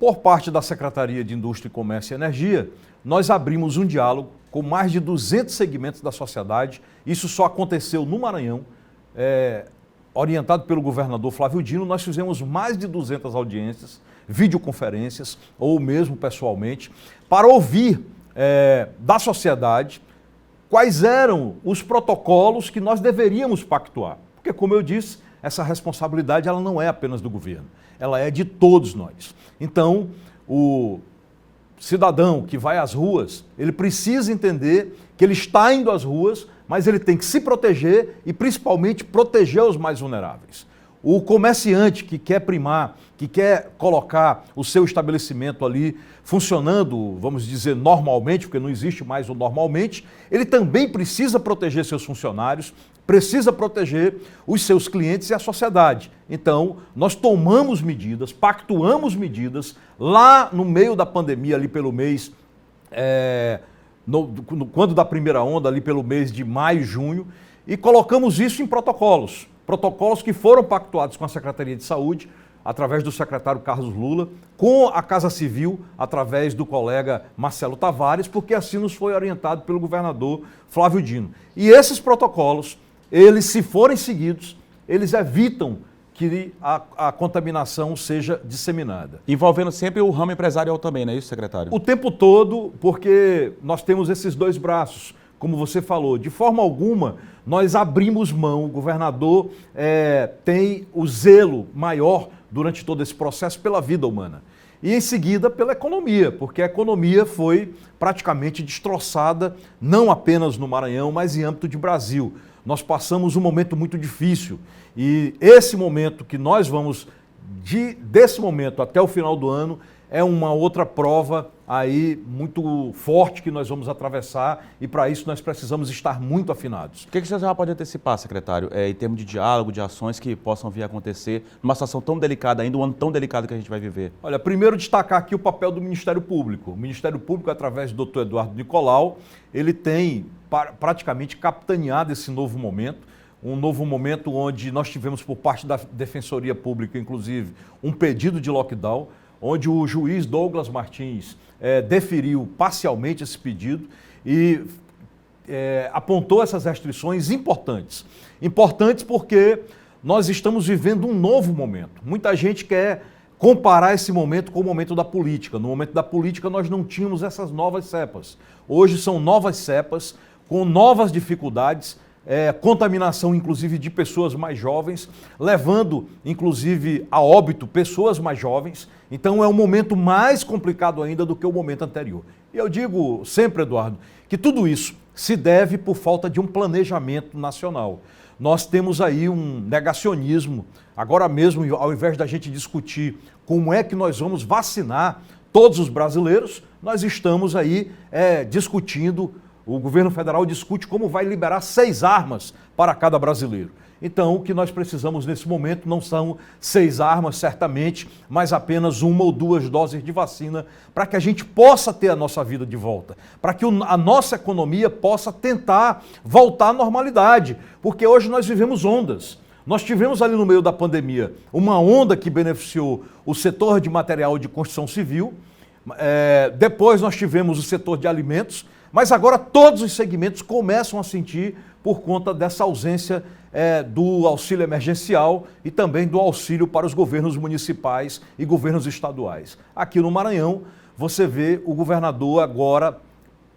Por parte da Secretaria de Indústria e Comércio e Energia, nós abrimos um diálogo com mais de 200 segmentos da sociedade. Isso só aconteceu no Maranhão, orientado pelo governador Flávio Dino. Nós fizemos mais de 200 audiências, videoconferências ou mesmo pessoalmente, para ouvir da sociedade quais eram os protocolos que nós deveríamos pactuar. Porque, como eu disse, essa responsabilidade ela não é apenas do governo, ela é de todos nós. Então, o cidadão que vai às ruas, ele precisa entender que ele está indo às ruas, mas ele tem que se proteger e principalmente proteger os mais vulneráveis. O comerciante que quer primar, que quer colocar o seu estabelecimento ali funcionando, vamos dizer, normalmente, porque não existe mais o normalmente, ele também precisa proteger seus funcionários, precisa proteger os seus clientes e a sociedade. Então, nós tomamos medidas, pactuamos medidas lá no meio da pandemia, ali pelo mês, quando da primeira onda, ali pelo mês de maio, junho, e colocamos isso em protocolos que foram pactuados com a Secretaria de Saúde, através do secretário Carlos Lula, com a Casa Civil, através do colega Marcelo Tavares, porque assim nos foi orientado pelo governador Flávio Dino. E esses protocolos, eles, se forem seguidos, eles evitam que a contaminação seja disseminada. Envolvendo sempre o ramo empresarial também, não é isso, secretário? O tempo todo, porque nós temos esses dois braços, como você falou. De forma alguma, nós abrimos mão, o governador tem o zelo maior durante todo esse processo pela vida humana. E em seguida pela economia, porque a economia foi praticamente destroçada, não apenas no Maranhão, mas em âmbito de Brasil. Nós passamos um momento muito difícil e esse momento que nós vamos, desse momento até o final do ano, é uma outra prova aí muito forte que nós vamos atravessar e para isso nós precisamos estar muito afinados. O que você já pode antecipar, secretário, em termos de diálogo, de ações que possam vir a acontecer numa situação tão delicada ainda, um ano tão delicado que a gente vai viver? Olha, primeiro destacar aqui o papel do Ministério Público. O Ministério Público, através do Dr. Eduardo Nicolau, ele tem praticamente capitaneado esse novo momento, um novo momento onde nós tivemos por parte da Defensoria Pública, inclusive, um pedido de lockdown, onde o juiz Douglas Martins deferiu parcialmente esse pedido e apontou essas restrições importantes. Importantes porque nós estamos vivendo um novo momento. Muita gente quer comparar esse momento com o momento da política. No momento da política nós não tínhamos essas novas cepas. Hoje são novas cepas, com novas dificuldades, contaminação inclusive de pessoas mais jovens, levando inclusive a óbito pessoas mais jovens. Então é um momento mais complicado ainda do que o momento anterior. E eu digo sempre, Eduardo, que tudo isso se deve por falta de um planejamento nacional. Nós temos aí um negacionismo. Agora mesmo, ao invés da gente discutir como é que nós vamos vacinar todos os brasileiros, nós estamos aí discutindo. O governo federal discute como vai liberar 6 armas para cada brasileiro. Então, o que nós precisamos nesse momento não são 6 armas, certamente, mas apenas 1 ou 2 doses de vacina para que a gente possa ter a nossa vida de volta, para que a nossa economia possa tentar voltar à normalidade, porque hoje nós vivemos ondas. Nós tivemos ali no meio da pandemia uma onda que beneficiou o setor de material de construção civil, depois nós tivemos o setor de alimentos, mas agora todos os segmentos começam a sentir por conta dessa ausência do auxílio emergencial e também do auxílio para os governos municipais e governos estaduais. Aqui no Maranhão, você vê o governador agora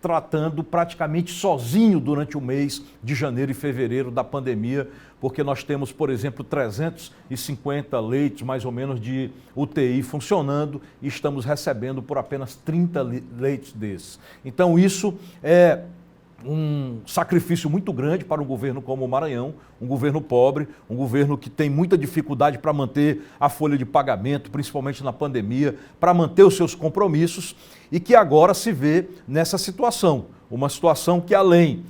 tratando praticamente sozinho durante o mês de janeiro e fevereiro da pandemia, porque nós temos, por exemplo, 350 leitos, mais ou menos, de UTI funcionando e estamos recebendo por apenas 30 leitos desses. Então isso é um sacrifício muito grande para um governo como o Maranhão, um governo pobre, um governo que tem muita dificuldade para manter a folha de pagamento, principalmente na pandemia, para manter os seus compromissos e que agora se vê nessa situação. Uma situação que, além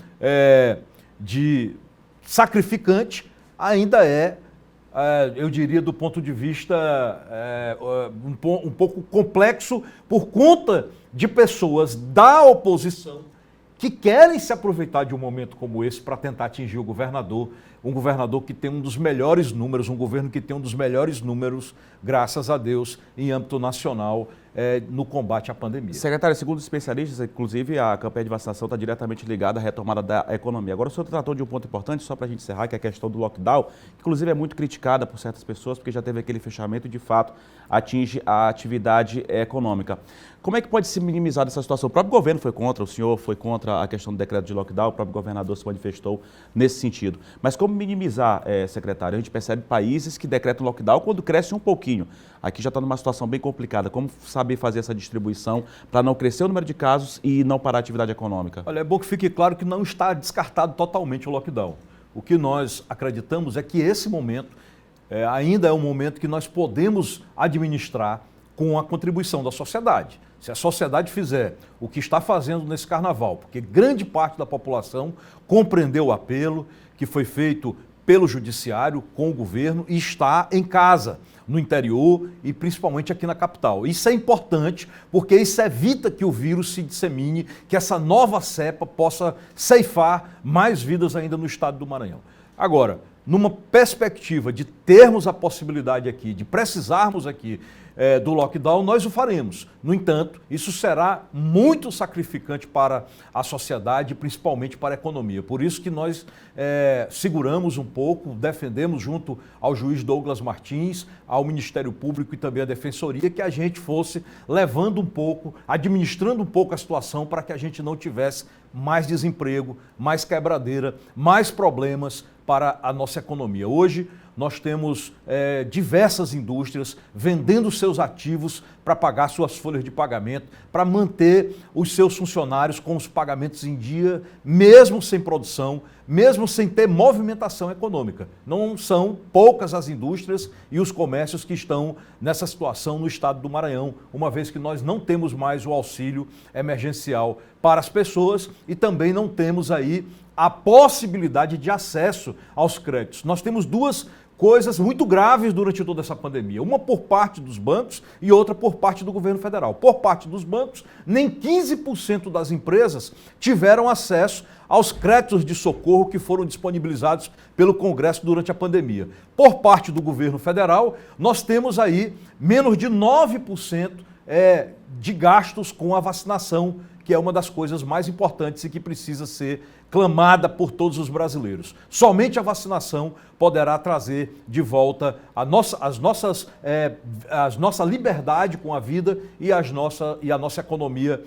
de sacrificante, ainda eu diria, do ponto de vista um pouco complexo por conta de pessoas da oposição que querem se aproveitar de um momento como esse para tentar atingir o governador, um governador que tem um dos melhores números, um governo que tem um dos melhores números, graças a Deus, em âmbito nacional, no combate à pandemia. Secretário, segundo os especialistas, inclusive a campanha de vacinação está diretamente ligada à retomada da economia. Agora o senhor tratou de um ponto importante, só para a gente encerrar, que é a questão do lockdown, que inclusive é muito criticada por certas pessoas, porque já teve aquele fechamento e de fato atinge a atividade econômica. Como é que pode se minimizar essa situação? O próprio governo foi contra, o senhor foi contra a questão do decreto de lockdown, o próprio governador se manifestou nesse sentido. Mas como minimizar, secretário? A gente percebe países que decretam lockdown quando cresce um pouquinho. Aqui já está numa situação bem complicada. Como saber fazer essa distribuição para não crescer o número de casos e não parar a atividade econômica? Olha, é bom que fique claro que não está descartado totalmente o lockdown. O que nós acreditamos é que esse momento ainda é um momento que nós podemos administrar com a contribuição da sociedade. Se a sociedade fizer o que está fazendo nesse carnaval, porque grande parte da população compreendeu o apelo que foi feito pelo judiciário com o governo e está em casa, no interior e principalmente aqui na capital. Isso é importante porque isso evita que o vírus se dissemine, que essa nova cepa possa ceifar mais vidas ainda no estado do Maranhão. Agora, numa perspectiva de termos a possibilidade aqui, de precisarmos aqui do lockdown, nós o faremos. No entanto, isso será muito sacrificante para a sociedade, principalmente para a economia. Por isso que nós seguramos um pouco, defendemos junto ao juiz Douglas Martins, ao Ministério Público e também à Defensoria, que a gente fosse levando um pouco, administrando um pouco a situação para que a gente não tivesse mais desemprego, mais quebradeira, mais problemas para a nossa economia. Hoje, nós temos diversas indústrias vendendo seus ativos para pagar suas folhas de pagamento, para manter os seus funcionários com os pagamentos em dia, mesmo sem produção, mesmo sem ter movimentação econômica. Não são poucas as indústrias e os comércios que estão nessa situação no estado do Maranhão, uma vez que nós não temos mais o auxílio emergencial para as pessoas e também não temos aí a possibilidade de acesso aos créditos. Nós temos duas coisas muito graves durante toda essa pandemia. Uma por parte dos bancos e outra por parte do governo federal. Por parte dos bancos, nem 15% das empresas tiveram acesso aos créditos de socorro que foram disponibilizados pelo Congresso durante a pandemia. Por parte do governo federal, nós temos aí menos de 9% de gastos com a vacinação, que é uma das coisas mais importantes e que precisa ser clamada por todos os brasileiros. Somente a vacinação poderá trazer de volta a nossa liberdade com a vida e a nossa economia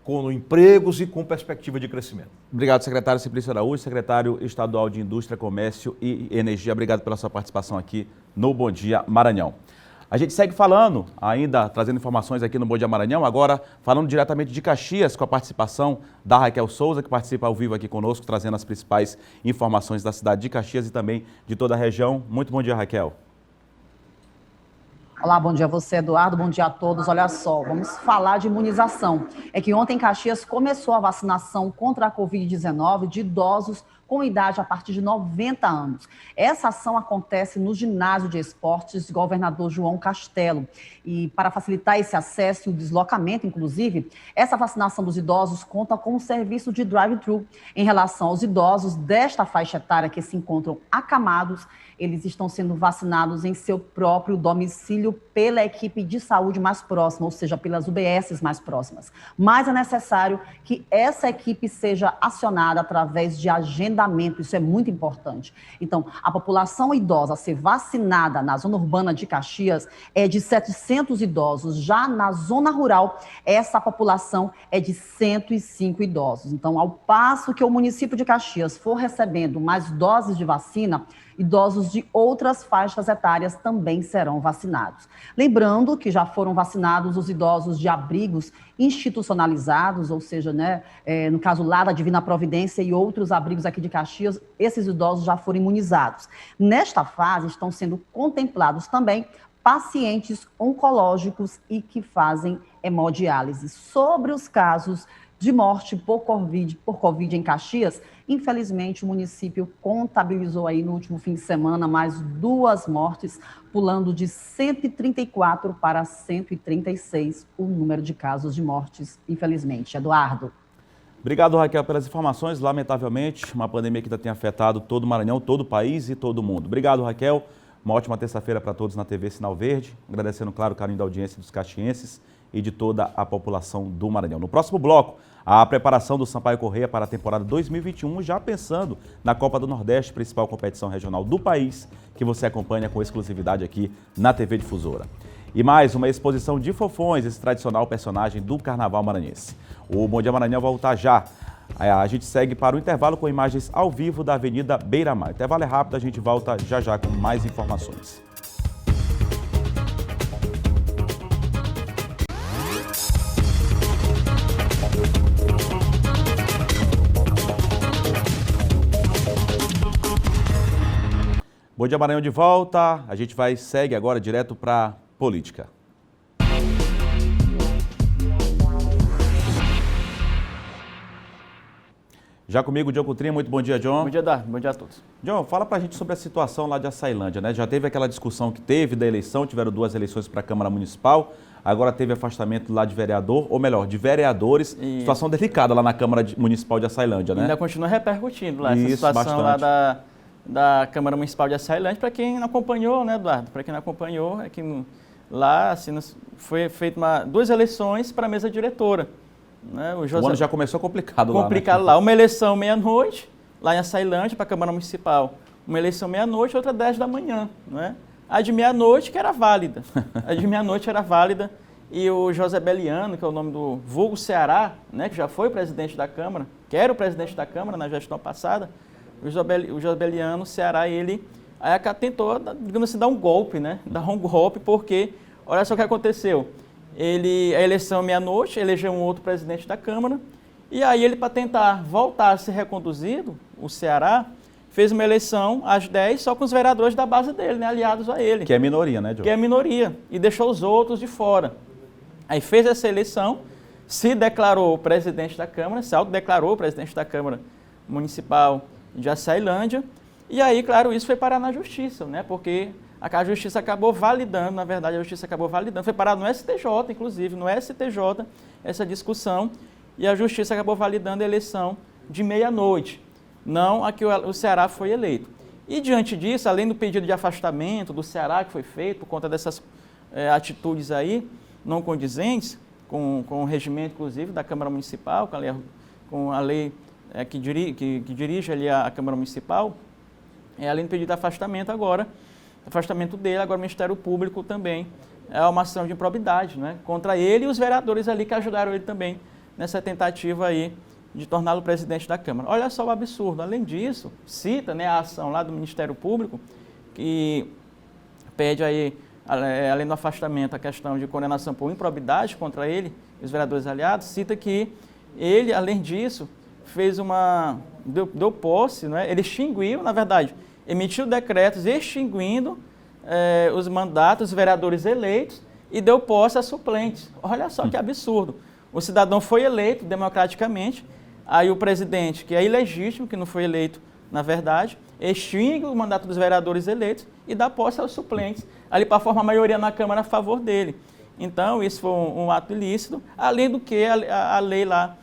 com empregos e com perspectiva de crescimento. Obrigado, secretário Simplício Araújo, secretário estadual de Indústria, Comércio e Energia. Obrigado pela sua participação aqui no Bom Dia Maranhão. A gente segue falando, ainda trazendo informações aqui no Bom Dia Maranhão, agora falando diretamente de Caxias, com a participação da Raquel Souza, que participa ao vivo aqui conosco, trazendo as principais informações da cidade de Caxias e também de toda a região. Muito bom dia, Raquel. Olá, bom dia a você, Eduardo, bom dia a todos. Olha só, vamos falar de imunização. É que ontem em Caxias começou a vacinação contra a Covid-19 de idosos com idade a partir de 90 anos. Essa ação acontece no ginásio de esportes Governador João Castelo. E para facilitar esse acesso e o deslocamento, inclusive, essa vacinação dos idosos conta com um serviço de drive-thru. Em relação aos idosos desta faixa etária que se encontram acamados, eles estão sendo vacinados em seu próprio domicílio pela equipe de saúde mais próxima, ou seja, pelas UBSs mais próximas. Mas é necessário que essa equipe seja acionada através de agendamento, isso é muito importante. Então, a população idosa a ser vacinada na zona urbana de Caxias é de 700 idosos. Já na zona rural, essa população é de 105 idosos. Então, ao passo que o município de Caxias for recebendo mais doses de vacina, idosos de outras faixas etárias também serão vacinados. Lembrando que já foram vacinados os idosos de abrigos institucionalizados, ou seja, no caso lá da Divina Providência e outros abrigos aqui de Caxias, esses idosos já foram imunizados. Nesta fase estão sendo contemplados também pacientes oncológicos e que fazem hemodiálise. Sobre os casos de morte por Covid em Caxias, infelizmente o município contabilizou aí no último fim de semana mais 2 mortes, pulando de 134 para 136 o número de casos de mortes, infelizmente. Eduardo. Obrigado, Raquel, pelas informações. Lamentavelmente, uma pandemia que ainda tem afetado todo o Maranhão, todo o país e todo o mundo. Obrigado, Raquel. Uma ótima terça-feira para todos na TV Sinal Verde. Agradecendo, claro, o carinho da audiência dos caxienses e de toda a população do Maranhão. No próximo bloco, a preparação do Sampaio Corrêa para a temporada 2021, já pensando na Copa do Nordeste, principal competição regional do país, que você acompanha com exclusividade aqui na TV Difusora. E mais uma exposição de fofões, esse tradicional personagem do Carnaval maranhense. O Bom Dia Maranhão volta já. A gente segue para o intervalo com imagens ao vivo da Avenida Beira-Mar. O intervalo é rápido, a gente volta já com mais informações. Bom Dia Maranhão de volta, a gente segue agora direto para política. Já comigo, John Coutrinha. Muito bom dia, John. Bom dia, Dar. Bom dia a todos. John, fala pra gente sobre a situação lá de Açailândia, né? Já teve aquela discussão que teve da eleição, tiveram 2 eleições para a Câmara Municipal, agora teve afastamento lá de vereador, ou melhor, de vereadores. Isso. Situação delicada lá na Câmara Municipal de Açailândia, né? Ainda continua repercutindo lá, essa Isso, situação bastante. lá da Câmara Municipal de Açailândia. Para quem não acompanhou, né, Eduardo? Para quem não acompanhou, é que lá assim, foi feita 2 eleições para a mesa diretora. Né? O ano já começou complicado lá. Complicado lá. Uma eleição meia-noite, lá em Açailândia, para a Câmara Municipal. Uma eleição meia-noite, outra 10 da manhã. Né? A de meia-noite que era válida. A de meia-noite era válida. E o José Beliano, que é o nome do vulgo Ceará, né, que já foi presidente da Câmara, que era o presidente da Câmara na gestão passada, o José Beliano, Ceará, ele aí tentou, digamos assim, dar um golpe, né? Dar um golpe porque, olha só o que aconteceu. A eleição meia-noite, elegeu um outro presidente da Câmara, e aí ele, para tentar voltar a ser reconduzido, o Ceará, fez uma eleição às 10 só com os vereadores da base dele, né, aliados a ele. Que é minoria, né, Diogo? Que é minoria, e deixou os outros de fora. Aí fez essa eleição, se declarou presidente da Câmara, se autodeclarou presidente da Câmara Municipal de Açailândia, e aí, claro, isso foi parar na Justiça, né, porque a Justiça acabou validando, na verdade, a Justiça acabou validando, foi parado no STJ, inclusive, no STJ, essa discussão, e a Justiça acabou validando a eleição de meia-noite, não a que o Ceará foi eleito. E, diante disso, além do pedido de afastamento do Ceará, que foi feito por conta dessas atitudes aí, não condizentes, com o regimento, inclusive, da Câmara Municipal, com a lei que dirige ali a Câmara Municipal, além do pedido de afastamento dele, agora o Ministério Público também é uma ação de improbidade, né, contra ele e os vereadores ali que ajudaram ele também nessa tentativa aí de torná-lo presidente da Câmara. Olha só o absurdo. Além disso, cita, né, a ação lá do Ministério Público, que pede aí, além do afastamento, a questão de condenação por improbidade contra ele e os vereadores aliados, cita que ele, além disso, deu posse, né, ele extinguiu, na verdade, emitiu decretos extinguindo os mandatos dos vereadores eleitos e deu posse a suplentes. Olha só que absurdo. O cidadão foi eleito democraticamente, aí o presidente, que é ilegítimo, que não foi eleito, na verdade, extingue o mandato dos vereadores eleitos e dá posse aos suplentes, ali para formar maioria na Câmara a favor dele. Então, isso foi um ato ilícito, além do que a lei lá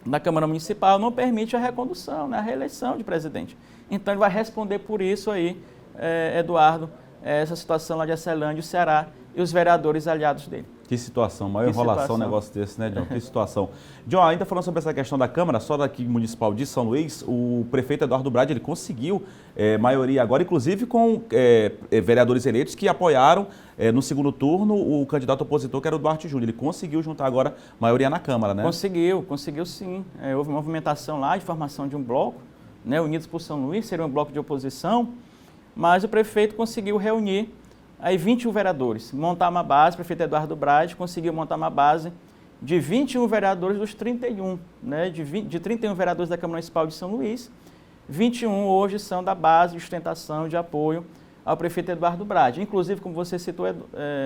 da Câmara Municipal não permite a recondução, né, a reeleição de presidente. Então, ele vai responder por isso aí, Eduardo, essa situação lá de Açailândia, o Ceará e os vereadores aliados dele. Que situação, maior enrolação um negócio desse, né, John? Que situação. John, ainda falando sobre essa questão da Câmara, só daqui municipal de São Luís, o prefeito Eduardo Brade, ele conseguiu maioria agora, inclusive com vereadores eleitos que apoiaram no segundo turno o candidato opositor, que era o Duarte Júnior. Ele conseguiu juntar agora maioria na Câmara, né? Conseguiu sim. Houve uma movimentação lá de formação de um bloco, né, Unidos por São Luís, seria um bloco de oposição, mas o prefeito conseguiu reunir aí 21 vereadores, montar uma base, o prefeito Eduardo Brade conseguiu montar uma base de 21 vereadores dos 31, né, de 31 vereadores da Câmara Municipal de São Luís, 21 hoje são da base de sustentação, de apoio ao prefeito Eduardo Brade. Inclusive, como você citou,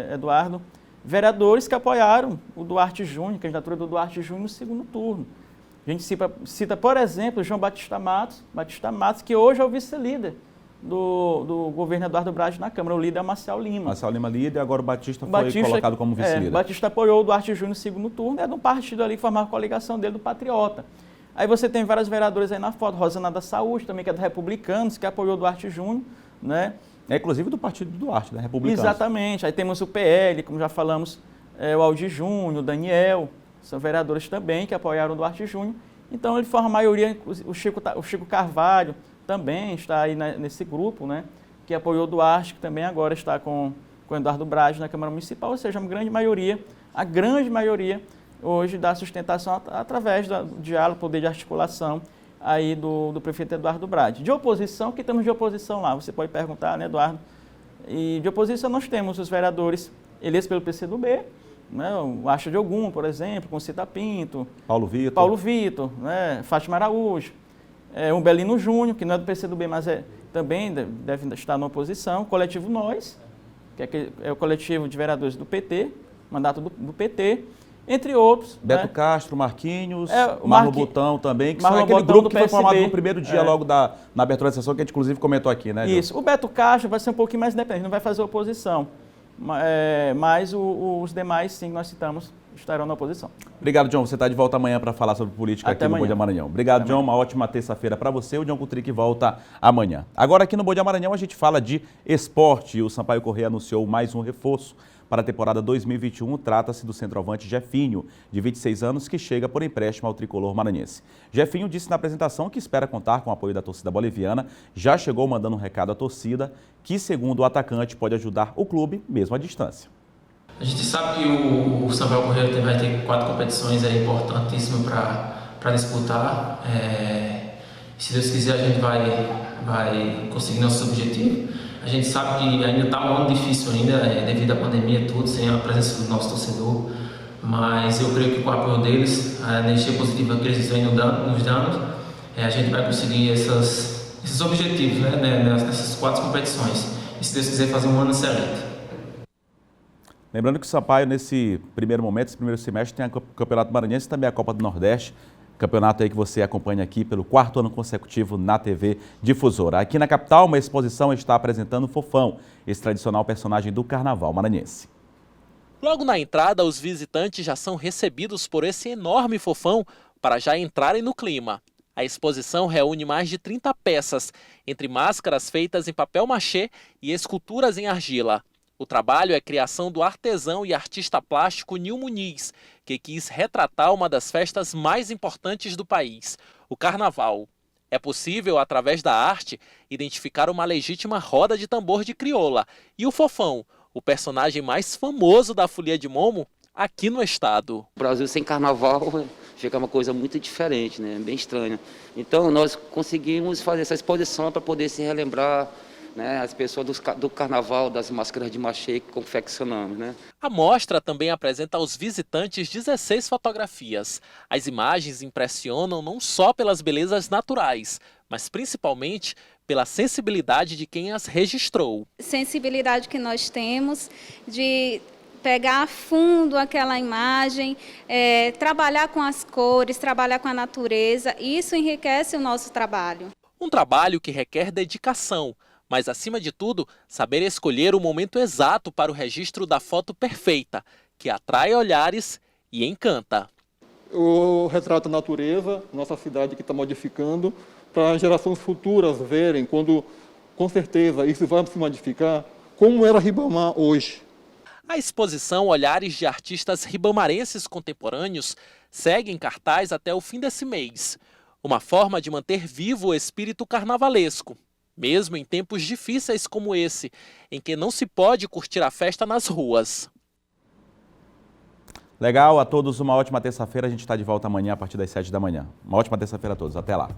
Eduardo, vereadores que apoiaram o Duarte Júnior, a candidatura do Duarte Júnior no segundo turno. A gente cita, por exemplo, o João Batista Matos, que hoje é o vice-líder do governo Eduardo Brade na Câmara. O líder é o Marcel Lima. Marcel Lima líder, agora o Batista foi colocado como vice-líder. Batista apoiou o Duarte Júnior no segundo turno, é de um partido ali que formava a coligação dele, do Patriota. Aí você tem vários vereadores aí na foto, Rosana da Saúde, também que é do Republicanos, que apoiou o Duarte Júnior, né? Inclusive do partido do Duarte, né? Republicanos. Exatamente. Aí temos o PL, como já falamos, o Aldir Júnior, o Daniel, são vereadores também que apoiaram o Duarte Júnior. Então ele forma a maioria, o Chico Carvalho também está aí nesse grupo, né, que apoiou o Duarte, que também agora está com o Eduardo Brade na Câmara Municipal, ou seja, a grande maioria hoje dá sustentação através do diálogo, poder de articulação aí do prefeito Eduardo Brade. De oposição, que temos de oposição lá? Você pode perguntar, né, Eduardo? E de oposição nós temos os vereadores eleitos pelo PCdoB, né, o Acha de Ogum, por exemplo, Concita Pinto, Paulo Vitor, né, Fátima Araújo, Umbelino Júnior, que não é do PCdoB, mas também deve estar na oposição. O coletivo Nós, que é o coletivo de vereadores do PT, mandato do PT, entre outros. Beto Castro, Marquinhos, o Marlon Botão também, que são aquele grupo que foi formado no primeiro dia logo na abertura da sessão, que a gente inclusive comentou aqui, né, João? Isso. O Beto Castro vai ser um pouquinho mais independente, não vai fazer oposição. Mas os demais, sim, que nós citamos, estarão na oposição. Obrigado, John. Você está de volta amanhã para falar sobre política aqui no Bom Dia Maranhão. Obrigado, John. Uma ótima terça-feira para você. O John Kutrick volta amanhã. Agora, aqui no Bom Dia Maranhão, a gente fala de esporte. O Sampaio Corrêa anunciou mais um reforço para a temporada 2021. Trata-se do centroavante Jefinho, de 26 anos, que chega por empréstimo ao tricolor maranhense. Jefinho disse na apresentação que espera contar com o apoio da torcida boliviana. Já chegou mandando um recado à torcida, que, segundo o atacante, pode ajudar o clube, mesmo à distância. A gente sabe que o Sampaio Corrêa vai ter 4 competições importantíssimas para disputar. Se Deus quiser, a gente vai conseguir nosso objetivo. A gente sabe que ainda está um ano difícil ainda, devido à pandemia e tudo, sem a presença do nosso torcedor. Mas eu creio que com o apoio deles, a energia positiva que eles vêm nos dando, a gente vai conseguir esses objetivos, né, nessas 4 competições. E se Deus quiser, fazer um ano excelente. Lembrando que o Sampaio, nesse primeiro momento, esse primeiro semestre, tem o Campeonato Maranhense e também a Copa do Nordeste. Campeonato aí que você acompanha aqui pelo 4º ano consecutivo na TV Difusora. Aqui na capital, uma exposição está apresentando o Fofão, esse tradicional personagem do Carnaval maranhense. Logo na entrada, os visitantes já são recebidos por esse enorme fofão para já entrarem no clima. A exposição reúne mais de 30 peças, entre máscaras feitas em papel machê e esculturas em argila. O trabalho é criação do artesão e artista plástico Nil Muniz, que quis retratar uma das festas mais importantes do país, o Carnaval. É possível, através da arte, identificar uma legítima roda de tambor de crioula e o Fofão, o personagem mais famoso da Folia de Momo, aqui no estado. O Brasil sem Carnaval fica uma coisa muito diferente, né? Bem estranha. Então nós conseguimos fazer essa exposição para poder se relembrar, né, as pessoas do Carnaval, das máscaras de machê que confeccionamos, né? A mostra também apresenta aos visitantes 16 fotografias. As imagens impressionam não só pelas belezas naturais, mas principalmente pela sensibilidade de quem as registrou. Sensibilidade que nós temos de pegar a fundo aquela imagem, trabalhar com as cores, trabalhar com a natureza, e isso enriquece o nosso trabalho. Um trabalho que requer dedicação, mas, acima de tudo, saber escolher o momento exato para o registro da foto perfeita, que atrai olhares e encanta. Eu retrato a natureza, nossa cidade que está modificando, para gerações futuras verem, quando, com certeza, isso vai se modificar, como era Ribamar hoje. A exposição Olhares de Artistas Ribamarenses Contemporâneos segue em cartaz até o fim desse mês. Uma forma de manter vivo o espírito carnavalesco, mesmo em tempos difíceis como esse, em que não se pode curtir a festa nas ruas. Legal, a todos uma ótima terça-feira. A gente está de volta amanhã a partir das 7 da manhã. Uma ótima terça-feira a todos. Até lá.